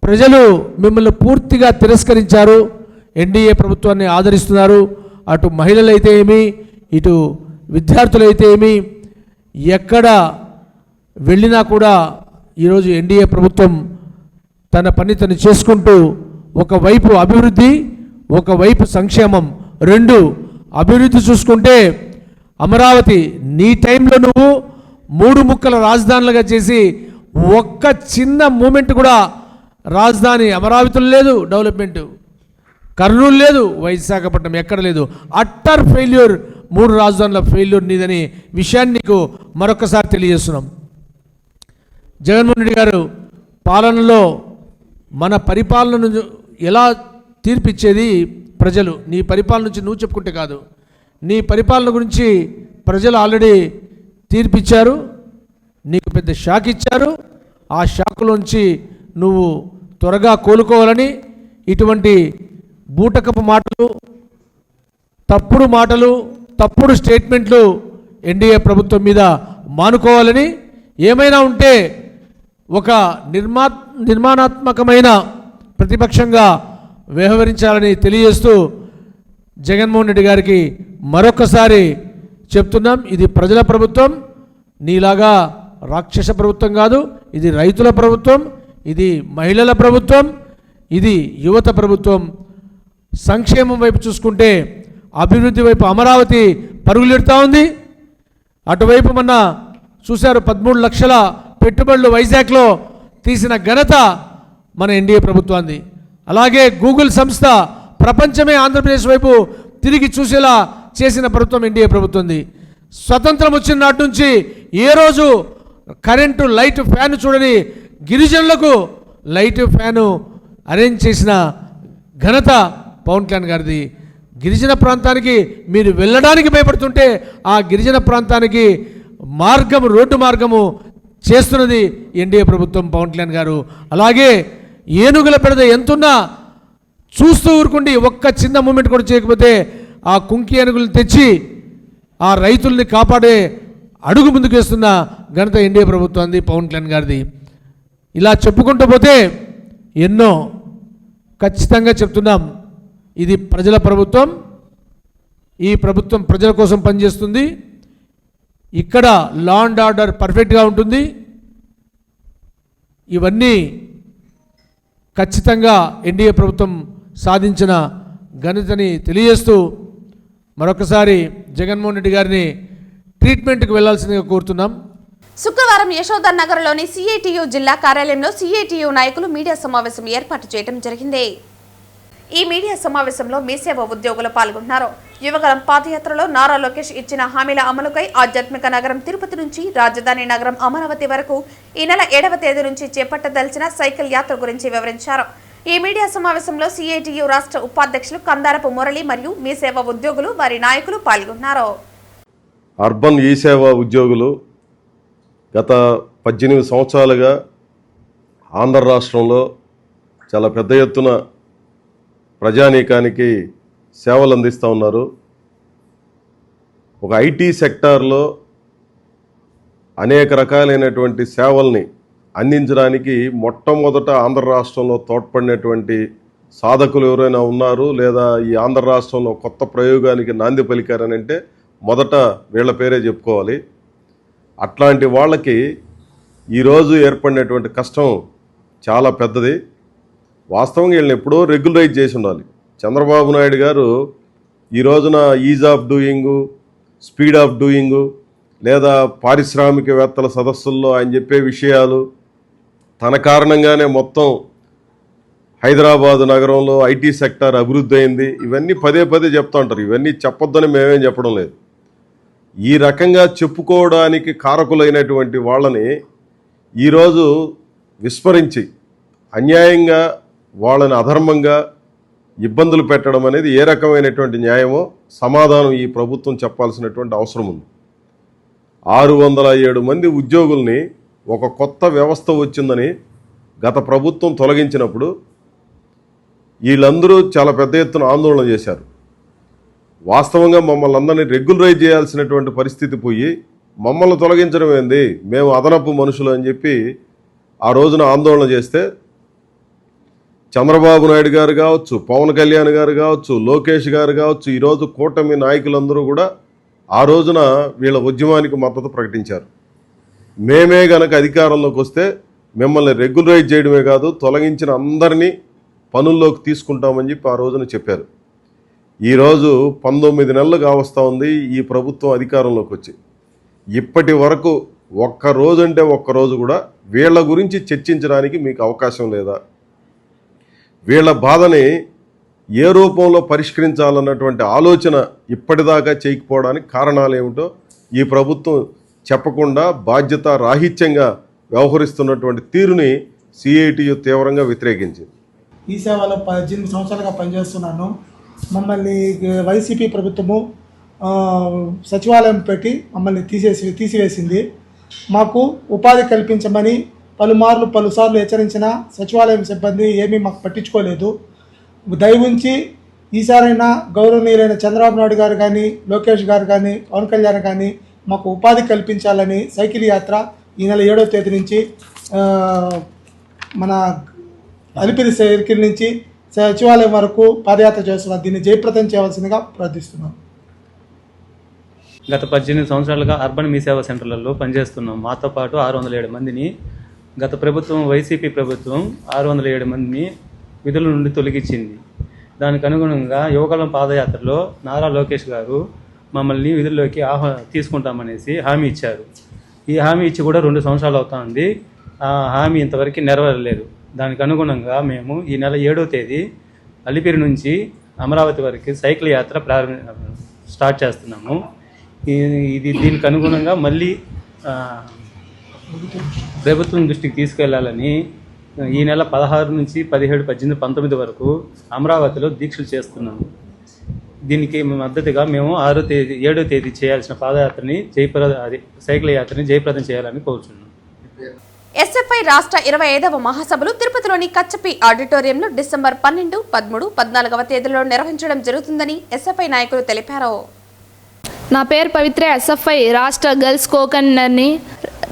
ప్రజలు మిమ్మల్ని పూర్తిగా తిరస్కరించారు. ఎన్డీఏ ప్రభుత్వాన్ని ఆదరిస్తున్నారు. అటు మహిళలైతే ఏమి, ఇటు విద్యార్థులైతే ఏమి, ఎక్కడ వెళ్ళినా కూడా ఈరోజు ఎన్డీఏ ప్రభుత్వం తన పని తను చేసుకుంటూ ఒకవైపు అభివృద్ధి, ఒకవైపు సంక్షేమం, రెండు అభివృద్ధి చూసుకుంటే అమరావతి నీ టైంలో నువ్వు 3 ముక్కల రాజధానులుగా చేసి ఒక్క చిన్న మూమెంట్ కూడా రాజధాని అమరావతిలో లేదు, డెవలప్మెంట్ కర్నూలు లేదు, విశాఖపట్నం ఎక్కడ లేదు. అట్టర్ ఫెయిల్యూర్, 3 రాజధానుల ఫెయిల్యూర్ నీదని విషయాన్ని నీకు మరొకసారి తెలియజేస్తున్నాం. జగన్మోహన్ రెడ్డి గారు పాలనలో మన పరిపాలనను ఎలా తీర్పిచ్చేది ప్రజలు. నీ పరిపాలన నుంచి నువ్వు చెప్పుకుంటే కాదు, నీ పరిపాలన గురించి ప్రజలు ఆల్రెడీ తీర్పిచ్చారు. నీకు పెద్ద షాక్ ఇచ్చారు. ఆ షాకులోంచి నువ్వు త్వరగా కోలుకోవాలని ఇటువంటి బూటకపు మాటలు, తప్పుడు మాటలు, తప్పుడు స్టేట్మెంట్లు ఎన్డీఏ ప్రభుత్వం మీద మానుకోవాలని, ఏమైనా ఉంటే ఒక నిర్మాణాత్మకమైన ప్రతిపక్షంగా వ్యవహరించాలని తెలియజేస్తూ జగన్మోహన్ రెడ్డి గారికి మరొకసారి చెప్తున్నాం, ఇది ప్రజల ప్రభుత్వం, నీలాగా రాక్షస ప్రభుత్వం కాదు. ఇది రైతుల ప్రభుత్వం, ఇది మహిళల ప్రభుత్వం, ఇది యువత ప్రభుత్వం. సంక్షేమం వైపు చూసుకుంటే అభివృద్ధి వైపు అమరావతి పరుగులెడుతూ ఉంది. అటువైపు మొన్న చూశారు 13 లక్షల పెట్టుబడులు వైజాగ్లో తీసిన ఘనత మన ఎన్డీఏ ప్రభుత్వాన్ని. అలాగే గూగుల్ సంస్థ ప్రపంచమే ఆంధ్రప్రదేశ్ వైపు తిరిగి చూసేలా చేసిన ప్రభుత్వం ఎన్డీఏ ప్రభుత్వంది. స్వతంత్రం వచ్చిన నాటి నుంచి ఏ రోజు కరెంటు లైట్ ఫ్యాన్ చూడని గిరిజనులకు లైట్ ఫ్యాను అరేంజ్ చేసిన ఘనత పవన్ కళ్యాణ్ గారిది. గిరిజన ప్రాంతానికి మీరు వెళ్ళడానికి భయపడుతుంటే ఆ గిరిజన ప్రాంతానికి మార్గము, రోడ్డు మార్గము చేస్తున్నది ఎన్డీఏ ప్రభుత్వం, పవన్ కళ్యాణ్ గారు. అలాగే ఏనుగుల పెడద ఎంతున్నా చూస్తూ ఊరుకుండి ఒక్క చిన్న మూమెంట్ కూడా చేయకపోతే ఆ కుంకి ఏనుగులను తెచ్చి ఆ రైతుల్ని కాపాడే అడుగు ముందుకు వేస్తున్న ఘనత ఎన్డీఏ ప్రభుత్వాన్ని, పవన్ కళ్యాణ్ గారిది. ఇలా చెప్పుకుంటూ పోతే ఎన్నో. ఖచ్చితంగా చెప్తున్నాం, ఇది ప్రజల ప్రభుత్వం. ఈ ప్రభుత్వం ప్రజల కోసం పనిచేస్తుంది. ఇక్కడ లా అండ్ ఆర్డర్ పర్ఫెక్ట్గా ఉంటుంది. ఇవన్నీ ఖచ్చితంగా ఎన్డీఏ ప్రభుత్వం సాధించిన ఘనతని తెలియజేస్తూ మరొకసారి జగన్మోహన్ రెడ్డి గారిని ట్రీట్మెంట్కి వెళ్లాల్సిందిగా కోరుతున్నాం. శుక్రవారం యశోధర్ నగర్లోని సిఐటియు జిల్లా కార్యాలయంలో సిఐటియు నాయకులు మీడియా సమావేశం ఏర్పాటు చేయడం జరిగింది. ఈ మీడియా సమావేశంలో మీ సేవ ఉద్యోగులు పాల్గొన్నారు. యువగలం పాదయాత్రలో నారా లోకేష్ ఇచ్చిన హామీల అమలుకై ఆధ్యాత్మిక నగరం తిరుపతి నుంచి రాజధాని నగరం అమరావతి వరకు ఈ నెల 7వ తేదీ నుంచి చేపట్టదలిచిన సైకిల్ యాత్ర గురించి వివరించారు. ఈ మీడియా సమావేశంలో సిఐటియు రాష్ట్ర ఉపాధ్యక్షులు కందారపు మురళి మరియు మీ సేవ ఉద్యోగులు, వారి నాయకులు పాల్గొన్నారు. అర్బన్ ఈ సేవ ఉద్యోగులు గత 18 సంవత్సరాలుగా ఆంధ్ర రాష్ట్రంలో చాలా పెద్ద ఎత్తున ప్రజానీకానికి సేవలు అందిస్తూ ఉన్నారు. ఒక ఐటీ సెక్టార్లో అనేక రకాలైనటువంటి సేవల్ని అందించడానికి మొట్టమొదట ఆంధ్ర రాష్ట్రంలో తోడ్పడినటువంటి సాధకులు ఎవరైనా ఉన్నారు, లేదా ఈ ఆంధ్ర రాష్ట్రంలో కొత్త ప్రయోగానికి నాంది పలికారని అంటే మొదట వీళ్ళ పేరే చెప్పుకోవాలి. అట్లాంటి వాళ్ళకి ఈరోజు ఏర్పడినటువంటి కష్టం చాలా పెద్దది. వాస్తవంగా వీళ్ళని ఎప్పుడో రెగ్యులరైజ్ చేసి ఉండాలి. చంద్రబాబు నాయుడు గారు ఈ రోజున ఈజ్ ఆఫ్ డూయింగు, స్పీడ్ ఆఫ్ డూయింగు, లేదా పారిశ్రామికవేత్తల సదస్సుల్లో ఆయన చెప్పే విషయాలు, తన కారణంగానే మొత్తం హైదరాబాదు నగరంలో ఐటీ సెక్టార్ అభివృద్ధి అయింది, ఇవన్నీ పదే పదే చెప్తూ ఉంటారు. ఇవన్నీ చెప్పొద్దని మేమేం చెప్పడం లేదు. ఈ రకంగా చెప్పుకోవడానికి కారకులైనటువంటి వాళ్ళని ఈరోజు విస్మరించి అన్యాయంగా వాళ్ళని అధర్మంగా ఇబ్బందులు పెట్టడం అనేది ఏ రకమైనటువంటి న్యాయమో సమాధానం ఈ ప్రభుత్వం చెప్పాల్సినటువంటి అవసరం ఉంది. 607 మంది ఉద్యోగుల్ని ఒక కొత్త వ్యవస్థ వచ్చిందని గత ప్రభుత్వం తొలగించినప్పుడు వీళ్ళందరూ చాలా పెద్ద ఎత్తున ఆందోళన చేశారు. వాస్తవంగా మమ్మల్ని అందరినీ రెగ్యులరైజ్ చేయాల్సినటువంటి పరిస్థితి పోయి మమ్మల్ని తొలగించడం ఏంది, మేము అదనపు మనుషులు అని చెప్పి ఆ రోజున ఆందోళన చేస్తే చంద్రబాబు నాయుడు గారు కావచ్చు, పవన్ కళ్యాణ్ గారు కావచ్చు, లోకేష్ గారు కావచ్చు, ఈరోజు కూటమి నాయకులందరూ కూడా ఆ రోజున వీళ్ళ ఉద్యమానికి మద్దతు ప్రకటించారు. మేమే గనక అధికారంలోకి వస్తే మిమ్మల్ని రెగ్యులరైజ్ చేయడమే కాదు, తొలగించిన అందరినీ పనుల్లోకి తీసుకుంటామని చెప్పి ఆ రోజున చెప్పారు. ఈరోజు 19 నెలలు కావస్తూ ఉంది ఈ ప్రభుత్వం అధికారంలోకి వచ్చి. ఇప్పటి వరకు ఒక్కరోజు కూడా వీళ్ళ గురించి చర్చించడానికి మీకు అవకాశం లేదా? వీళ్ళ బాధని ఏ రూపంలో పరిష్కరించాలన్నటువంటి ఆలోచన ఇప్పటిదాకా చేయకపోవడానికి కారణాలు ఏమిటో ఈ ప్రభుత్వం చెప్పకుండా బాధ్యత రాహిత్యంగా వ్యవహరిస్తున్నటువంటి తీరుని సిఐటియు తీవ్రంగా వ్యతిరేకించింది. ఈ సేవలో 18 సంవత్సరాలుగా పనిచేస్తున్నాను. మమ్మల్ని వైసీపీ ప్రభుత్వము సచివాలయం పెట్టి మమ్మల్ని తీసివేసింది. మాకు ఉపాధి కల్పించమని పలుసార్లు హెచ్చరించిన సచివాలయం సిబ్బంది ఏమీ మాకు పట్టించుకోలేదు. దయవుంచి ఈసారైనా గౌరవనీయులైన చంద్రబాబు నాయుడు గారు కానీ, లోకేష్ గారు కానీ, పవన్ కళ్యాణ్ కానీ మాకు ఉపాధి కల్పించాలని సైకిల్ యాత్ర ఈ నెల 7వ తేదీ నుంచి మన అలిపిరి సైకిల్ నుంచి సచివాలయం వరకు పాదయాత్ర చేస్తున్నాం. దీన్ని జయప్రదం చేయవలసిందిగా ప్రార్థిస్తున్నాం. గత 18 సంవత్సరాలుగా అర్బన్ మీ సేవా సెంటర్లలో పనిచేస్తున్నాం. మాతో పాటు 607 మందిని గత ప్రభుత్వం వైసీపీ ప్రభుత్వం 607 మందిని విధుల నుండి తొలగించింది. దానికి అనుగుణంగా యువకులం పాదయాత్రలో నారా లోకేష్ గారు మమ్మల్ని విధుల్లోకి తీసుకుంటామనేసి హామీ ఇచ్చారు. ఈ హామీ ఇచ్చి కూడా 2 సంవత్సరాలు అవుతుంది. ఆ హామీ ఇంతవరకు నెరవేరలేదు. దానికి అనుగుణంగా మేము ఈ నెల 7వ తేదీ అలిపిరి నుంచి అమరావతి వరకు సైకిల్ యాత్ర స్టార్ట్ చేస్తున్నాము. దీనికి అనుగుణంగా మళ్ళీ ప్రభుత్వం దృష్టికి తీసుకెళ్లాలని ఈ నెల 16 నుంచి 17, 18, 19 వరకు అమరావతిలో దీక్షలు చేస్తున్నాము. దీనికి మద్దతుగా మేము 7వ తేదీ చేయాల్సిన పాదయాత్రని సైకిల్ యాత్రని జయప్రదం చేయాలని కోరుచున్నాం. ఎస్ఎఫ్ఐ రాష్ట్ర 25వ మహాసభలు తిరుపతిలోని కచ్చపి ఆడిటోరియంలో డిసెంబర్ 12, 13, 14వ తేదీల్లో నిర్వహించడం జరుగుతుందని ఎస్ఎఫ్ఐ నాయకులు తెలిపారు. నా పేరు పవిత్ర, ఎస్ఎఫ్ఐ రాష్ట్ర గర్ల్స్ కోకన్నర్ని.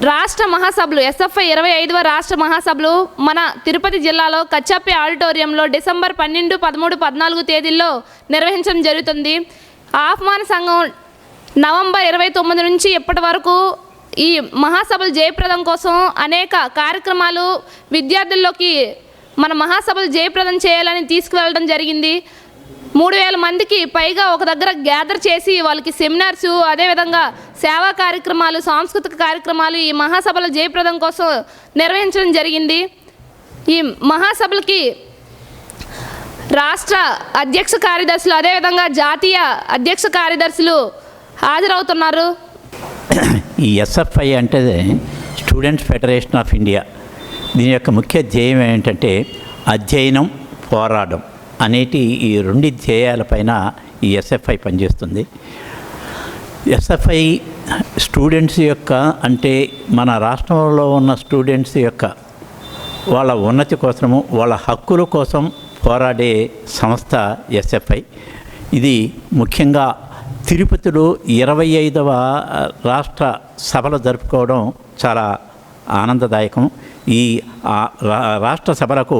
రాష్ట్ర మహాసభలు ఎస్ఎఫ్ఐ 25వ రాష్ట్ర మహాసభలు మన తిరుపతి జిల్లాలో కచ్చప్పి ఆడిటోరియంలో డిసెంబర్ 12, 13, 14 తేదీల్లో నిర్వహించడం జరుగుతుంది. ఆహ్వాన సంఘం నవంబర్ 29 నుంచి ఇప్పటి వరకు ఈ మహాసభలు జయప్రదం కోసం అనేక కార్యక్రమాలు విద్యార్థుల్లోకి మన మహాసభలు జయప్రదం చేయాలని తీసుకువెళ్ళడం జరిగింది. 3000 మందికి పైగా ఒక దగ్గర గ్యాదర్ చేసి వాళ్ళకి సెమినార్సు, అదేవిధంగా సేవా కార్యక్రమాలు, సాంస్కృతిక కార్యక్రమాలు ఈ మహాసభల జయప్రదం కోసం నిర్వహించడం జరిగింది. ఈ మహాసభలకి రాష్ట్ర అధ్యక్ష కార్యదర్శులు, అదేవిధంగా జాతీయ అధ్యక్ష కార్యదర్శులు హాజరవుతున్నారు. ఈ ఎస్ఎఫ్ఐ అంటే స్టూడెంట్స్ ఫెడరేషన్ ఆఫ్ ఇండియా. దీని యొక్క ముఖ్య ధ్యేయం ఏంటంటే అధ్యయనం, పోరాటం అనేటి ఈ 2 ధ్యేయాలపైన ఈ ఎస్ఎఫ్ఐ పనిచేస్తుంది. ఎస్ఎఫ్ఐ స్టూడెంట్స్ యొక్క అంటే మన రాష్ట్రంలో ఉన్న స్టూడెంట్స్ యొక్క వాళ్ళ ఉన్నతి కోసము, వాళ్ళ హక్కుల కోసం పోరాడే సంస్థ ఎస్ఎఫ్ఐ. ఇది ముఖ్యంగా తిరుపతిలో 25వ రాష్ట్ర సభలు జరుపుకోవడం చాలా ఆనందదాయకం. ఈ రాష్ట్ర సభలకు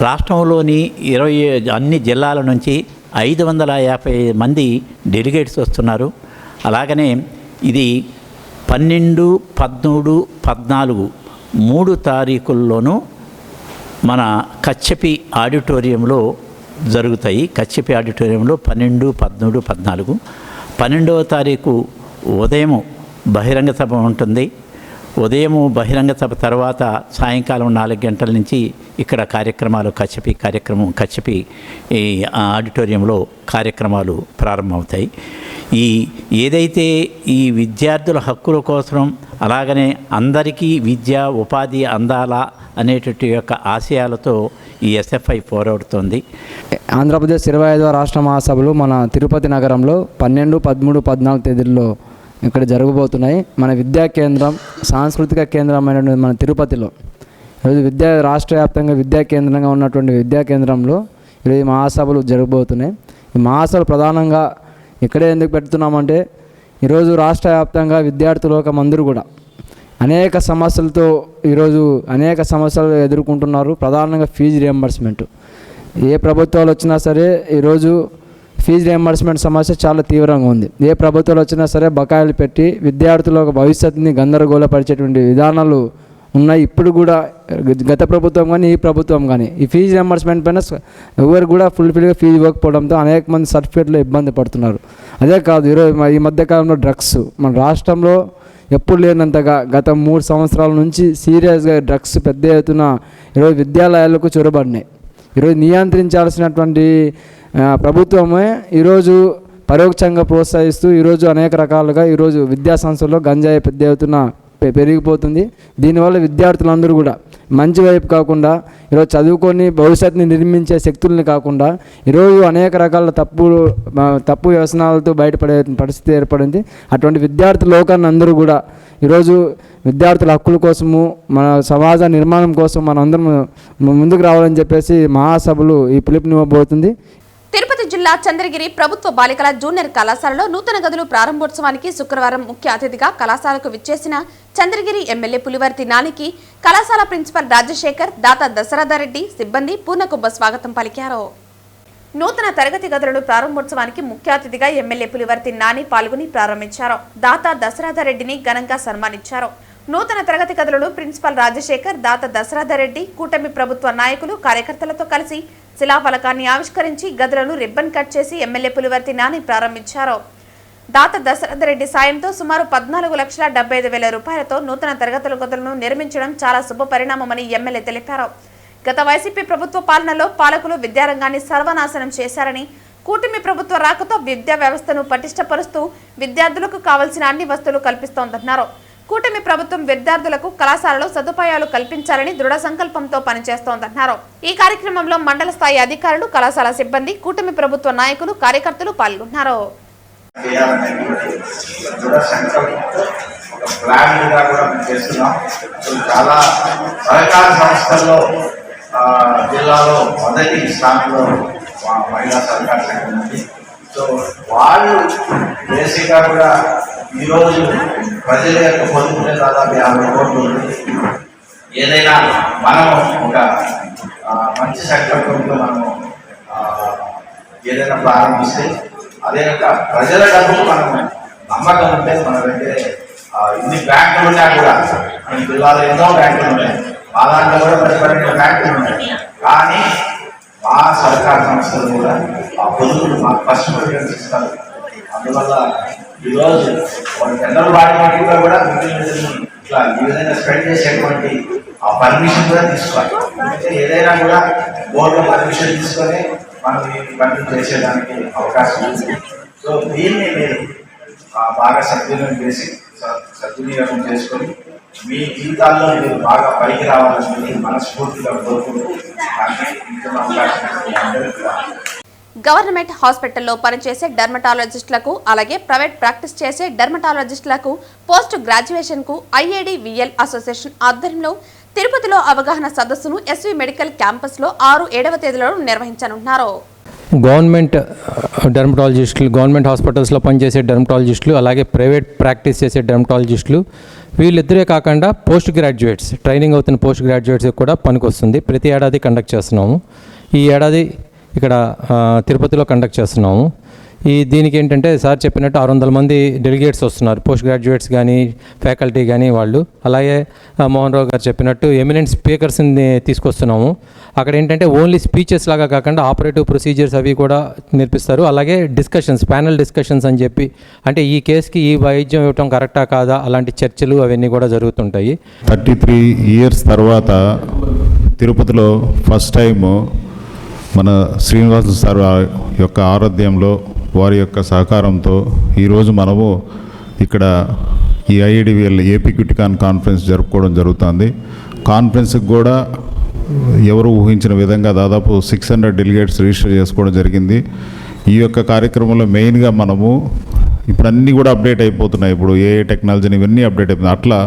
రాష్ట్రంలోని 20 అన్ని జిల్లాల నుంచి 550 మంది డెలిగేట్స్ వస్తున్నారు. అలాగనే ఇది 12, 13, 14 3 తారీఖుల్లోనూ మన కచ్చపి ఆడిటోరియంలో జరుగుతాయి. కచ్చపి ఆడిటోరియంలో 12, 13, 14. 12వ తారీఖు ఉదయం బహిరంగ సభ ఉంటుంది. ఉదయం బహిరంగ సభ తర్వాత సాయంకాలం 4 గంటల నుంచి ఇక్కడ కార్యక్రమాలు కచ్చపి ఈ ఆడిటోరియంలో కార్యక్రమాలు ప్రారంభమవుతాయి. ఏదైతే ఈ విద్యార్థుల హక్కుల కోసం, అలాగనే అందరికీ విద్య ఉపాధి అందాలా అనేటువంటి యొక్క ఆశయాలతో ఈ ఎస్ఎఫ్ఐ పోరాడుతోంది. ఆంధ్రప్రదేశ్ 25వ రాష్ట్ర మహాసభలు మన తిరుపతి నగరంలో 12, 13, 14 తేదీల్లో ఇక్కడ జరగబోతున్నాయి. మన విద్యా కేంద్రం, సాంస్కృతిక కేంద్రమైన మన తిరుపతిలో ఈరోజు రాష్ట్ర వ్యాప్తంగా విద్యా కేంద్రంగా ఉన్నటువంటి విద్యా కేంద్రంలో ఈరోజు మహాసభలు జరగబోతున్నాయి. ఈ మహాసభలు ప్రధానంగా ఇక్కడే ఎందుకు పెడుతున్నామంటే ఈరోజు రాష్ట్ర వ్యాప్తంగా విద్యార్థులందరూ కూడా అనేక సమస్యలతో ఈరోజు అనేక సమస్యలు ఎదుర్కొంటున్నారు. ప్రధానంగా ఫీజు రియంబర్స్మెంట్. ఏ ప్రభుత్వాలు వచ్చినా సరే ఈరోజు ఫీజు రియంబర్స్మెంట్ సమస్య చాలా తీవ్రంగా ఉంది. ఏ ప్రభుత్వాలు వచ్చినా సరే బకాయిలు పెట్టి విద్యార్థుల భవిష్యత్తుని గందరగోళపరిచేటువంటి విధానాలు ఉన్నాయి. ఇప్పుడు కూడా గత ప్రభుత్వం కానీ ఈ ప్రభుత్వం కానీ ఈ ఫీజు రియంబర్స్మెంట్ పైన ఎవరు కూడా ఫుల్ఫిల్గా ఫీజు ఇవ్వకపోవడంతో అనేక మంది సర్టిఫికేట్లో ఇబ్బంది పడుతున్నారు. అదే కాదు, ఈరోజు ఈ మధ్యకాలంలో డ్రగ్స్ మన రాష్ట్రంలో ఎప్పుడు లేనంతగా గత 3 సంవత్సరాల నుంచి సీరియస్గా డ్రగ్స్ పెద్ద ఎత్తున ఈరోజు విద్యాలయాలకు చొరబడినాయి. ఈరోజు నియంత్రించాల్సినటువంటి ప్రభుత్వమే ఈరోజు పరోక్షంగా ప్రోత్సహిస్తూ ఈరోజు అనేక రకాలుగా ఈరోజు విద్యా సంస్థల్లో గంజాయి పెద్ద ఎత్తున పెరిగిపోతుంది. దీనివల్ల విద్యార్థులందరూ కూడా మంచి వైపు కాకుండా ఈరోజు చదువుకొని భవిష్యత్తుని నిర్మించే శక్తుల్ని కాకుండా ఈరోజు అనేక రకాల తప్పు వ్యసనాలతో బయటపడే పరిస్థితి ఏర్పడింది. అటువంటి విద్యార్థి లోకాన్ని అందరూ కూడా ఈరోజు విద్యార్థుల హక్కుల కోసము, మన సమాజ నిర్మాణం కోసం మనందరం ముందుకు రావాలని చెప్పేసి మహాసభలు ఈ పిలుపునివ్వబోతుంది. తిరుపతి జిల్లా చంద్రగిరి ప్రభుత్వ బాలికల జూనియర్ కళాశాలలో నూతన గదులు ప్రారంభోత్సవానికి శుక్రవారం ముఖ్య అతిథిగా కళాశాలకు విచ్చేసిన చంద్రగిరి ఎమ్మెల్యే పులివర్తి నానికి కళాశాల ప్రిన్సిపల్ రాజశేఖర్, దాత దశరథరెడ్డి సిబ్బంది పూర్ణకుంభ స్వాగతం పలికారు. నూతన తరగతి గదులను ప్రారంభోత్సవానికి ముఖ్య అతిథిగా ఎమ్మెల్యే పులివర్తి నాని పాల్గొని ప్రారంభించారు. దాత దశరథరెడ్డిని ఘనంగా సన్మానించారు. నూతన తరగతి గదులను ప్రిన్సిపల్ రాజశేఖర్, దాత దశరథరెడ్డి, కూటమి ప్రభుత్వ నాయకులు, కార్యకర్తలతో కలిసి శిలాఫలకాన్ని ఆవిష్కరించి గదులను రిబ్బన్ కట్ చేసి ఎమ్మెల్యే పులివర్తి నాని ప్రారంభించారు. దాత దశరథరెడ్డి సాయంతో సుమారు 14,75,000 రూపాయలతో నూతన తరగతుల గదులను నిర్మించడం చాలా శుభ పరిణామమని ఎమ్మెల్యే తెలిపారు. గత వైసీపీ ప్రభుత్వ పాలనలో పాలకులు విద్యారంగాన్ని సర్వనాశనం చేశారని, కూటమి ప్రభుత్వ రాకతో విద్యా వ్యవస్థను పటిష్టపరుస్తూ విద్యార్థులకు కావాల్సిన అన్ని వస్తువులు కల్పిస్తోందన్నారు. కూటమి ప్రభుత్వం విద్యార్థులకు కళాశాలలో సదుపాయాలు కల్పించాలని దృఢ సంకల్పంతో పనిచేస్తోందన్నారు. ఈ కార్యక్రమంలో మండల స్థాయి అధికారులు, కళాశాల సిబ్బంది, కూటమి ప్రభుత్వ నాయకులు, కార్యకర్తలు పాల్గొన్నారు. చాలా సహకార సంస్థల్లో జిల్లాలో మొదటి స్థానంలో మహిళా సహకార సంఘం ఉంది. సో వాళ్ళు బేసిక్గా కూడా ఈరోజు ప్రజల యొక్క పొదుపునే దాదాపు 50 కోట్లు ఉంది. ఏదైనా మనము ఒక మంచి సంకల్పంతో మనము ఏదైనా ప్రారంభిస్తే అదే ప్రజల డబ్బులు మనము నమ్మకం ఉంటే మన దగ్గర ఇన్ని బ్యాంకులు ఉన్నా కూడా మన జిల్లాలో ఎన్నో బ్యాంకులు ఉన్నాయి, మా దాంట్లో కూడా 10 బ్యాంకులు ఉన్నాయి. కానీ మా సహకార సంస్థలు కూడా ఆ పొదుపులు మాకు ఫస్ట్ ప్రిఫరెన్స్ ఇస్తారు. అందువల్ల ఈరోజు టెండర్ వాటిలో కూడా ఇట్లా ఈ విధంగా స్పెండ్ చేసేటువంటి ఆ పర్మిషన్ కూడా తీసుకోవాలి. ఏదైనా కూడా బోర్డులో పర్మిషన్ తీసుకొని మనం ఈ పనులు చేసేదానికి అవకాశం ఉంది. సో దీన్ని మీరు బాగా సద్వినియోగం చేసుకొని మీ జీవితాల్లో మీరు బాగా పైకి రావాలని మనస్ఫూర్తిగా కోరుకుంటూ గవర్నమెంట్ హాస్పిటల్లో పనిచేసే డెర్మటాలజిస్టులకు, అలాగే ప్రైవేట్ ప్రాక్టీస్ చేసే డెర్మటాలజిస్టులకు పోస్ట్ గ్రాడ్యుయేషన్కు IADVL అసోసియేషన్ ఆధ్వర్యంలో తిరుపతిలో అవగాహన సదస్సును ఎస్వి మెడికల్ క్యాంపస్లో 6-7వ తేదీలలో నిర్వహించనున్నారు. గవర్నమెంట్ డెర్మటాలజిస్టులు, గవర్నమెంట్ హాస్పిటల్స్లో పనిచేసే డెర్మటాలజిస్టులు, అలాగే ప్రైవేట్ ప్రాక్టీస్ చేసే డెర్మటాలజిస్టులు వీళ్ళిద్దరే కాకుండా పోస్ట్ గ్రాడ్యుయేట్స్, ట్రైనింగ్ అవుతున్న పోస్ట్ గ్రాడ్యుయేట్స్కి కూడా పనికొస్తుంది. ప్రతి ఏడాది కండక్ట్ చేస్తున్నాము. ఈ ఏడాది ఇక్కడ తిరుపతిలో కండక్ట్ చేస్తున్నాము. దీనికి ఏంటంటే సార్ చెప్పినట్టు 600 మంది డెలిగేట్స్ వస్తున్నారు, పోస్ట్ గ్రాడ్యుయేట్స్ కానీ ఫ్యాకల్టీ కానీ వాళ్ళు. అలాగే మోహన్ రావు గారు చెప్పినట్టు ఎమినెంట్ స్పీకర్స్ని తీసుకొస్తున్నాము. అక్కడ ఏంటంటే ఓన్లీ స్పీచెస్ లాగా కాకుండా ఆపరేటివ్ ప్రొసీజర్స్ అవి కూడా నేర్పిస్తారు. అలాగే డిస్కషన్స్, ప్యానల్ డిస్కషన్స్ అని చెప్పి, అంటే ఈ కేసుకి ఈ వైద్యం ఇవ్వటం కరెక్టా కాదా అలాంటి చర్చలు అవన్నీ కూడా జరుగుతుంటాయి. 33 years తర్వాత తిరుపతిలో ఫస్ట్ టైము మన శ్రీనివాస సార్ యొక్క ఆరోగ్యంలో వారి యొక్క సహకారంతో ఈరోజు మనము ఇక్కడ ఈ IADVL ఏపీ క్యూటికాన్ కాన్ఫరెన్స్ జరుపుకోవడం జరుగుతుంది. కాన్ఫరెన్స్కి కూడా ఎవరు ఊహించిన విధంగా దాదాపు 600 డెలిగేట్స్ రిజిస్టర్ చేసుకోవడం జరిగింది. ఈ యొక్క కార్యక్రమంలో మెయిన్గా మనము ఇప్పుడు అన్నీ కూడా అప్డేట్ అయిపోతున్నాయి. ఇప్పుడు ఏ టెక్నాలజీని ఇవన్నీ అప్డేట్ అయిపోతుంది. అట్లా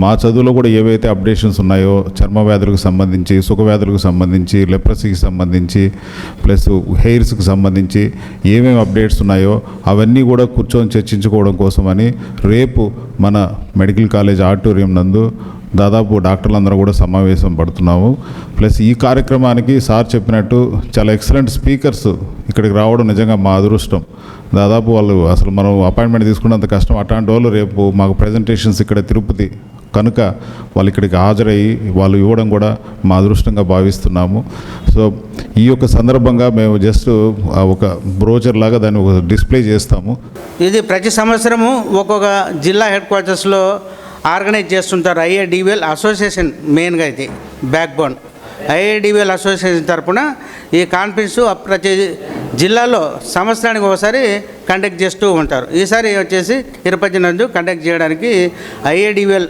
మా చదువులో కూడా ఏవైతే అప్డేషన్స్ ఉన్నాయో చర్మ వ్యాధులకు సంబంధించి, సుఖ వ్యాధులకు సంబంధించి, లెప్రసీకి సంబంధించి, ప్లస్ హెయిర్స్కి సంబంధించి ఏమేమి అప్డేట్స్ ఉన్నాయో అవన్నీ కూడా కూర్చొని చర్చించుకోవడం కోసమని రేపు మన మెడికల్ కాలేజ్ ఆడిటోరియం నందు దాదాపు డాక్టర్లందరూ కూడా సమావేశం పడుతున్నాము. ప్లస్ ఈ కార్యక్రమానికి సార్ చెప్పినట్టు చాలా ఎక్సలెంట్ స్పీకర్స్ ఇక్కడికి రావడం నిజంగా మా అదృష్టం. దాదాపు వాళ్ళు అసలు మనం అపాయింట్మెంట్ తీసుకున్నంత కష్టం. అట్లాంటి వాళ్ళు రేపు మాకు ప్రజెంటేషన్స్ ఇక్కడ తిరుపతి కనుక వాళ్ళు ఇక్కడికి హాజరయ్యి వాళ్ళు ఇవ్వడం కూడా మా అదృష్టంగా భావిస్తున్నాము. సో ఈ యొక్క సందర్భంగా మేము జస్ట్ ఒక బ్రోచర్ లాగా దాన్ని ఒక డిస్ప్లే చేస్తాము. ఇది ప్రతి సంవత్సరము ఒక్కొక్క జిల్లా హెడ్ క్వార్టర్స్లో ఆర్గనైజ్ చేస్తుంటారు. IADVL అసోసియేషన్ మెయిన్గా ఇది బ్యాక్ బోన్. IADVL అసోసియేషన్ తరఫున ఈ కాన్ఫరెన్స్ ప్రతి జిల్లాలో సంవత్సరానికి ఒకసారి కండక్ట్ చేస్తూ ఉంటారు. ఈసారి వచ్చేసి తిరుపతి నందు కండక్ట్ చేయడానికి IADVL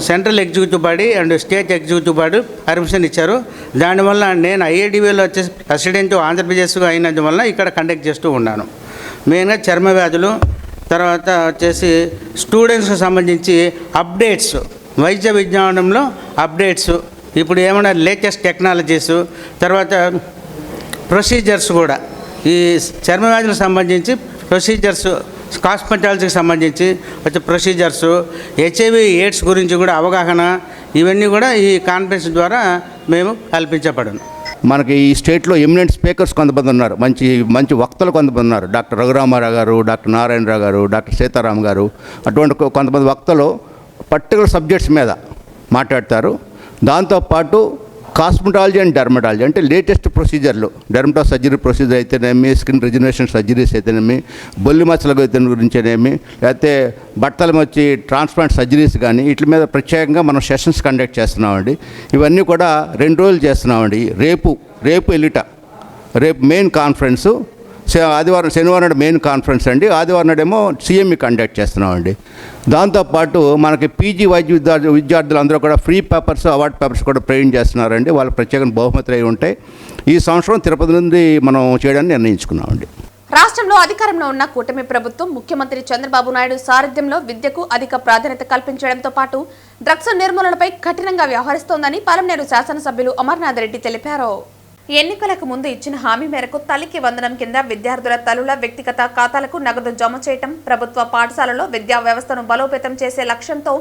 central executive body and state executive body permission ఇచ్చారు. దానివల్ల నేను IADVL వచ్చేసి ప్రెసిడెంట్ ఆంధ్రప్రదేశ్గా అయినందువల్ల ఇక్కడ కండక్ట్ చేస్తూ ఉన్నాను. మెయిన్గా చర్మ వ్యాధులు, తర్వాత వచ్చేసి స్టూడెంట్స్కి సంబంధించి అప్డేట్స్, వైద్య విజ్ఞానంలో అప్డేట్స్, ఇప్పుడు ఏమైనా లేటెస్ట్ టెక్నాలజీస్, తర్వాత ప్రొసీజర్స్ కూడా ఈ చర్మ వ్యాధులకు సంబంధించి ప్రొసీజర్స్, హాస్పిటాలిటీకి సంబంధించి వచ్చే ప్రొసీజర్స్, HIV AIDS గురించి కూడా అవగాహన, ఇవన్నీ కూడా ఈ కాన్ఫరెన్స్ ద్వారా మేము కల్పించబడను. మనకి ఈ స్టేట్లో ఎమినెంట్ స్పీకర్స్ కొంతమంది ఉన్నారు, మంచి మంచి వక్తలు కొంతమంది ఉన్నారు. డాక్టర్ రఘురామారావు గారు, డాక్టర్ నారాయణరావు గారు, డాక్టర్ సీతారాం గారు, అటువంటి కొంతమంది వక్తలు పర్టికులర్ సబ్జెక్ట్స్ మీద మాట్లాడతారు. దాంతోపాటు కాస్మెటాలజీ అండ్ డెర్మటాలజీ అంటే లేటెస్ట్ ప్రొసీజర్లు, డెర్మటో సర్జరీ ప్రొసీజర్ అయితేనేమి, స్కిన్ రిజనరేషన్ సర్జరీస్ అయితేనేమి, బొల్లి మచ్చల గురించేనేమి, లేకపోతే బట్టల వచ్చి ట్రాన్స్ప్లాంట్ సర్జరీస్ కానీ వీటి మీద ప్రత్యేకంగా మనం సెషన్స్ కండక్ట్ చేస్తున్నామండి. ఇవన్నీ కూడా 2 రోజులు చేస్తున్నామండి. రేపు ఎల్లుట రేపు మెయిన్ కాన్ఫరెన్సు, శనివారం నాడు మెయిన్ కాన్ఫరెన్స్ అండి, ఆదివారం నాడేమో CME కండక్ట్ చేస్తున్నామండి. దాంతోపాటు మనకి PG వైద్య విద్యార్థులు అందరూ కూడా ఫ్రీ పేపర్స్, అవార్డ్ పేపర్స్ కూడా ప్రజెంట్ చేస్తున్నారండి. వాళ్ళ ప్రత్యేక బహుమతులు అయి ఉంటాయి. ఈ సంవత్సరం తిరుపతి నుండి మనం చేయడానికి నిర్ణయించుకున్నామండి. రాష్ట్రంలో అధికారంలో ఉన్న కూటమి ప్రభుత్వం ముఖ్యమంత్రి చంద్రబాబు నాయుడు సారథ్యంలో విద్యకు అధిక ప్రాధాన్యత కల్పించడంతో పాటు డ్రగ్స్ నిర్మూలనపై కఠినంగా వ్యవహరిస్తోందని పాలమనేరు శాసనసభ్యులు అమర్నాథ్ రెడ్డి తెలిపారు. ఎన్నికలకు ముందు ఇచ్చిన హామీ మేరకు తల్లికి వందనం కింద విద్యార్థుల తల్లుల వ్యక్తిగత ఖాతాలకు నగదు జమ చేయటం, ప్రభుత్వ పాఠశాలలో విద్యా వ్యవస్థను బలోపేతం చేసే లక్ష్యంతో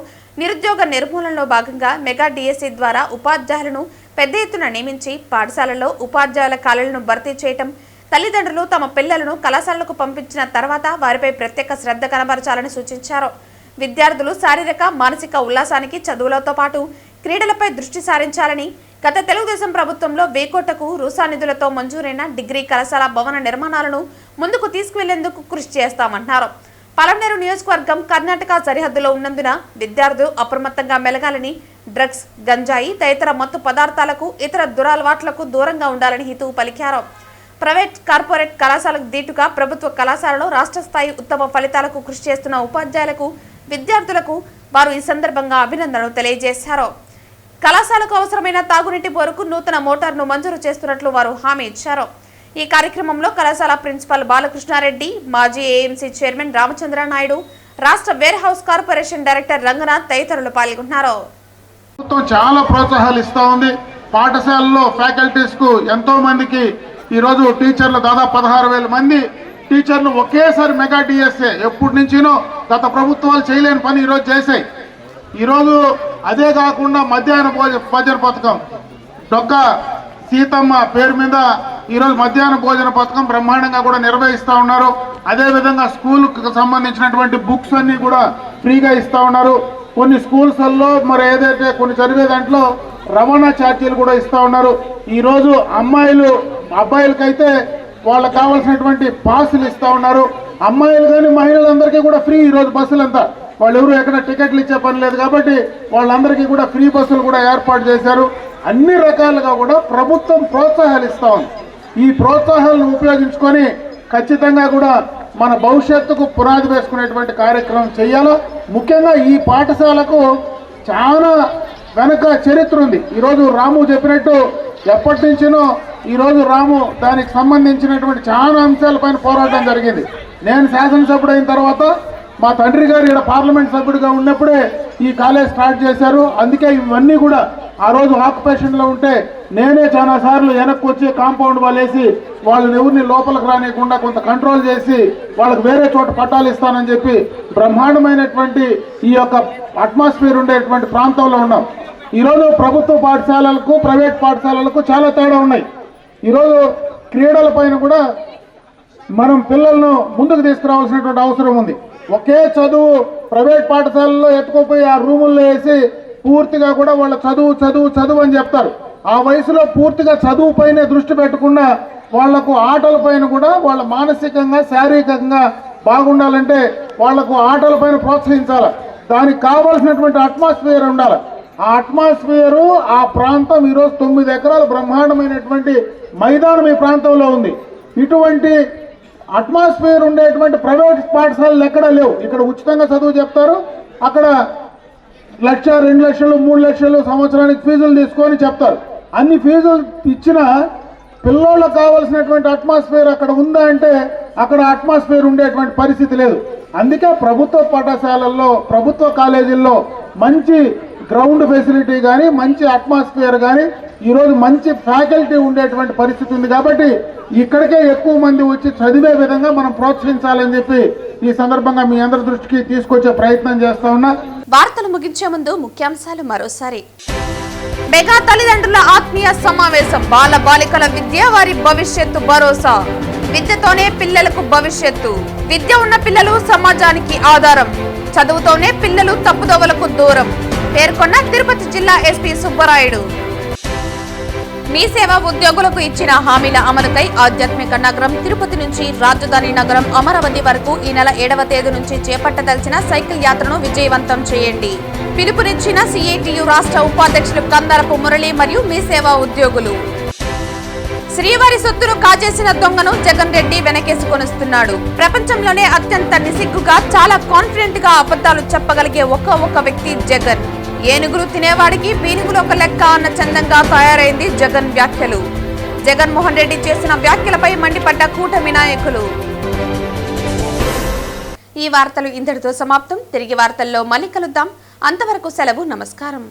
నిరుద్యోగ నిర్మూలనలో భాగంగా మెగా DSE ద్వారా ఉపాధ్యాయులను పెద్ద ఎత్తున నియమించి పాఠశాలలో ఉపాధ్యాయుల ఖాళీలను భర్తీ చేయటం, తల్లిదండ్రులు తమ పిల్లలను కళాశాలకు పంపించిన తర్వాత వారిపై ప్రత్యేక శ్రద్ధ కనబరచాలని సూచించారు. విద్యార్థులు శారీరక, మానసిక ఉల్లాసానికి చదువులతో పాటు క్రీడలపై దృష్టి సారించాలని, గత తెలుగుదేశం ప్రభుత్వంలో 1000 కోట్లకు రూసా నిధులతో మంజూరైన డిగ్రీ కళాశాల భవన నిర్మాణాలను ముందుకు తీసుకువెళ్లేందుకు కృషి చేస్తామన్నారు. పాలమనేరు నియోజకవర్గం కర్ణాటక సరిహద్దులో ఉన్నందున విద్యార్థులు అప్రమత్తంగా మెలగాలని, డ్రగ్స్, గంజాయి తదితర మత్తు పదార్థాలకు, ఇతర దురలవాట్లకు దూరంగా ఉండాలని హితవు పలికారు. ప్రైవేట్, కార్పొరేట్ కళాశాలకు దీటుగా ప్రభుత్వ కళాశాలలో రాష్ట్ర స్థాయి ఉత్తమ ఫలితాలకు కృషి చేస్తున్న ఉపాధ్యాయులకు, విద్యార్థులకు వారు ఈ సందర్భంగా అభినందనలు తెలియజేశారు. కళాశాలకు అవసరమైన తాగునీటి బోరుకు నూతన మోటార్ను మంజూరు చేస్తున్నట్లు వారు హామీ ఇచ్చారు. ఈ కార్యక్రమంలో కళాశాల ప్రిన్సిపల్ బాలకృష్ణారెడ్డి, మాజీ AMC చైర్మన్ రామచంద్ర నాయుడు, రాష్ట్ర warehouse corporation director Ranganath తదితరులు పాల్గొన్నారు. ప్రభుత్వం చాలా ప్రోత్సాహాలు ఇస్తూ ఉంది. పాఠశాలలో ఫ్యాకల్టీస్కు ఎంతో మందికి ఈరోజు టీచర్లు దాదాపు 16,000 మంది టీచర్లు ఒకేసారి మెగా DSA ఎప్పటి నుంచినో గత ప్రభుత్వాలు చేయలేని పని ఈరోజు చేశాయి. ఈరోజు అదే కాకుండా మధ్యాహ్న భోజన పథకం, డొక్క సీతమ్మ పేరు మీద ఈరోజు మధ్యాహ్న భోజన పథకం బ్రహ్మాండంగా కూడా నిర్వహిస్తూ ఉన్నారు. అదేవిధంగా స్కూల్కి సంబంధించినటువంటి బుక్స్ అన్నీ కూడా ఫ్రీగా ఇస్తూ ఉన్నారు. కొన్ని స్కూల్స్లో మరి ఏదైతే కొన్ని చదివే దాంట్లో రవాణా ఛార్జీలు కూడా ఇస్తూ ఉన్నారు. ఈరోజు అబ్బాయిలకైతే వాళ్ళకి కావాల్సినటువంటి పాసులు ఇస్తూ ఉన్నారు. అమ్మాయిలు కానీ మహిళలందరికీ కూడా ఫ్రీ ఈరోజు బస్సులంతా. వాళ్ళు ఎవరు ఎక్కడ టికెట్లు ఇచ్చే పని లేదు కాబట్టి వాళ్ళందరికీ కూడా ఫ్రీ బస్సులు కూడా ఏర్పాటు చేశారు. అన్ని రకాలుగా కూడా ప్రభుత్వం ప్రోత్సాహాలు ఇస్తూ ఉంది. ఈ ప్రోత్సాహాలను ఉపయోగించుకొని ఖచ్చితంగా కూడా మన భవిష్యత్తుకు పునాది వేసుకునేటువంటి కార్యక్రమం చేయాలి. ముఖ్యంగా ఈ పాఠశాలకు చాలా వెనక చరిత్ర ఉంది. ఈరోజు రాము చెప్పినట్టు ఎప్పటి నుంచినో ఈరోజు రాము దానికి సంబంధించినటువంటి చాలా అంశాలపైన పోరాటం జరిగింది. నేను శాసనసభ్యుడు అయిన తర్వాత మా తండ్రి గారు ఇక్కడ పార్లమెంట్ సభ్యుడిగా ఉన్నప్పుడే ఈ కాలేజ్ స్టార్ట్ చేశారు. అందుకే ఇవన్నీ కూడా ఆ రోజు ఆక్యుపేషన్లో ఉంటే నేనే చాలా సార్లు వెనక్కి వచ్చి కాంపౌండ్ వాళ్ళేసి వాళ్ళని ఎవరిని లోపలికి రానియకుండా కొంత కంట్రోల్ చేసి వాళ్ళకి వేరే చోట పట్టాలు ఇస్తానని చెప్పి బ్రహ్మాండమైనటువంటి ఈ యొక్క అట్మాస్ఫియర్ ఉండేటువంటి ప్రాంతంలో ఉన్నాం. ఈరోజు ప్రభుత్వ పాఠశాలలకు, ప్రైవేట్ పాఠశాలలకు చాలా తేడా ఉన్నాయి. ఈరోజు క్రీడల పైన కూడా మనం పిల్లలను ముందుకు తీసుకురావాల్సినటువంటి అవసరం ఉంది. ఒకే చదువు ప్రైవేట్ పాఠశాలలో ఎత్తుకుపోయి ఆ రూముల్లో వేసి పూర్తిగా కూడా వాళ్ళ చదువు అని చెప్తారు. ఆ వయసులో పూర్తిగా చదువు పైనే దృష్టి పెట్టకుండా వాళ్లకు ఆటల పైన కూడా వాళ్ళ మానసికంగా, శారీరకంగా బాగుండాలంటే వాళ్లకు ఆటల పైన ప్రోత్సహించాలి. దానికి కావాల్సినటువంటి అట్మాస్ఫియర్ ఉండాలి. ఆ అట్మాస్ఫియరు, ఆ ప్రాంతం ఈరోజు 9 ఎకరాల బ్రహ్మాండమైనటువంటి మైదానం ఈ ప్రాంతంలో ఉంది. ఇటువంటి అట్మాస్ఫియర్ ఉండేటువంటి ప్రైవేట్ పాఠశాలలు ఎక్కడా లేవు. ఇక్కడ ఉచితంగా చదువు చెప్తారు. అక్కడ 1,00,000, 2 లక్షలు, 3 లక్షలు సంవత్సరానికి ఫీజులు తీసుకొని చెప్తారు. అన్ని ఫీజులు ఇచ్చిన పిల్లోళ్ళకు కావాల్సినటువంటి అట్మాస్ఫియర్ అక్కడ ఉందా అంటే అక్కడ అట్మాస్ఫియర్ ఉండేటువంటి పరిస్థితి లేదు. అందుకే ప్రభుత్వ పాఠశాలల్లో, ప్రభుత్వ కాలేజీల్లో మంచి గ్రౌండ్ ఫెసిలిటీ కానీ, మంచి అట్మాస్ఫియర్ కానీ, ఈరోజు మంచి ఫ్యాకల్టీ ఉండేటువంటి పరిస్థితి ఉంది. కాబట్టి ఇక్కడికే ఎక్కువ మంది వచ్చి చదివే విధంగా మనం ప్రోత్సహించాలని చెప్పి ఈ సందర్భంగా మీ అందరి దృష్టికి తీసుకొచ్చే ప్రయత్నం చేస్తా ఉన్నా. వార్తలు ముగించే ముందు ముఖ్యాంశాలు మరోసారి. మెగా తల్లిదండ్రుల ఆత్మీయ సమావేశం, బాల బాలికల విద్య వారి భవిష్యత్తు భరోసా. విద్యతోనే పిల్లలకు భవిష్యత్తు. విద్య ఉన్న పిల్లలు సమాజానికి ఆధారం. చదువుతోనే పిల్లలు తప్పుదోవలకు దూరం పేర్కొన్న తిరుపతి జిల్లా ఎస్పీ సుబ్బరాయుడు. మీ సేవ ఉద్యోగులకు ఇచ్చిన హామీల అమలుకై ఆధ్యాత్మిక నగరం తిరుపతి నుంచి రాజధాని నగరం అమరావతి వరకు ఈ నెల 7వ తేదీ నుంచి చేపట్టదలిచిన సైకిల్ యాత్రను విజయవంతం చేయండి. పిలుపునిచ్చిన సిఐటియు రాష్ట్ర ఉపాధ్యక్షులు కందరపు మురళి మరియు మీ సేవా ఉద్యోగులు. శ్రీవారి సొత్తును కాజేసిన దొంగను జగన్ రెడ్డి వెనకేసుకొనిస్తున్నాడు. ప్రపంచంలోనే అత్యంత నిసిగ్గుగా చాలా కాన్ఫిడెంట్ గా అబద్ధాలు చెప్పగలిగే ఒక్క వ్యక్తి జగన్. ఏనుగులు తినేవాడికి పీనుగులు ఒక లెక్క అన్న చందంగా తయారైంది జగన్ వ్యాఖ్యలు. జగన్మోహన్ రెడ్డి చేసిన వ్యాఖ్యలపై మండిపడ్డ కూటమి నాయకులు. ఈ వార్తలు ఇంతటితో సమాప్తం. తిరిగి వార్తల్లో మళ్ళీ కలుద్దాం. అంతవరకు సెలవు. నమస్కారం.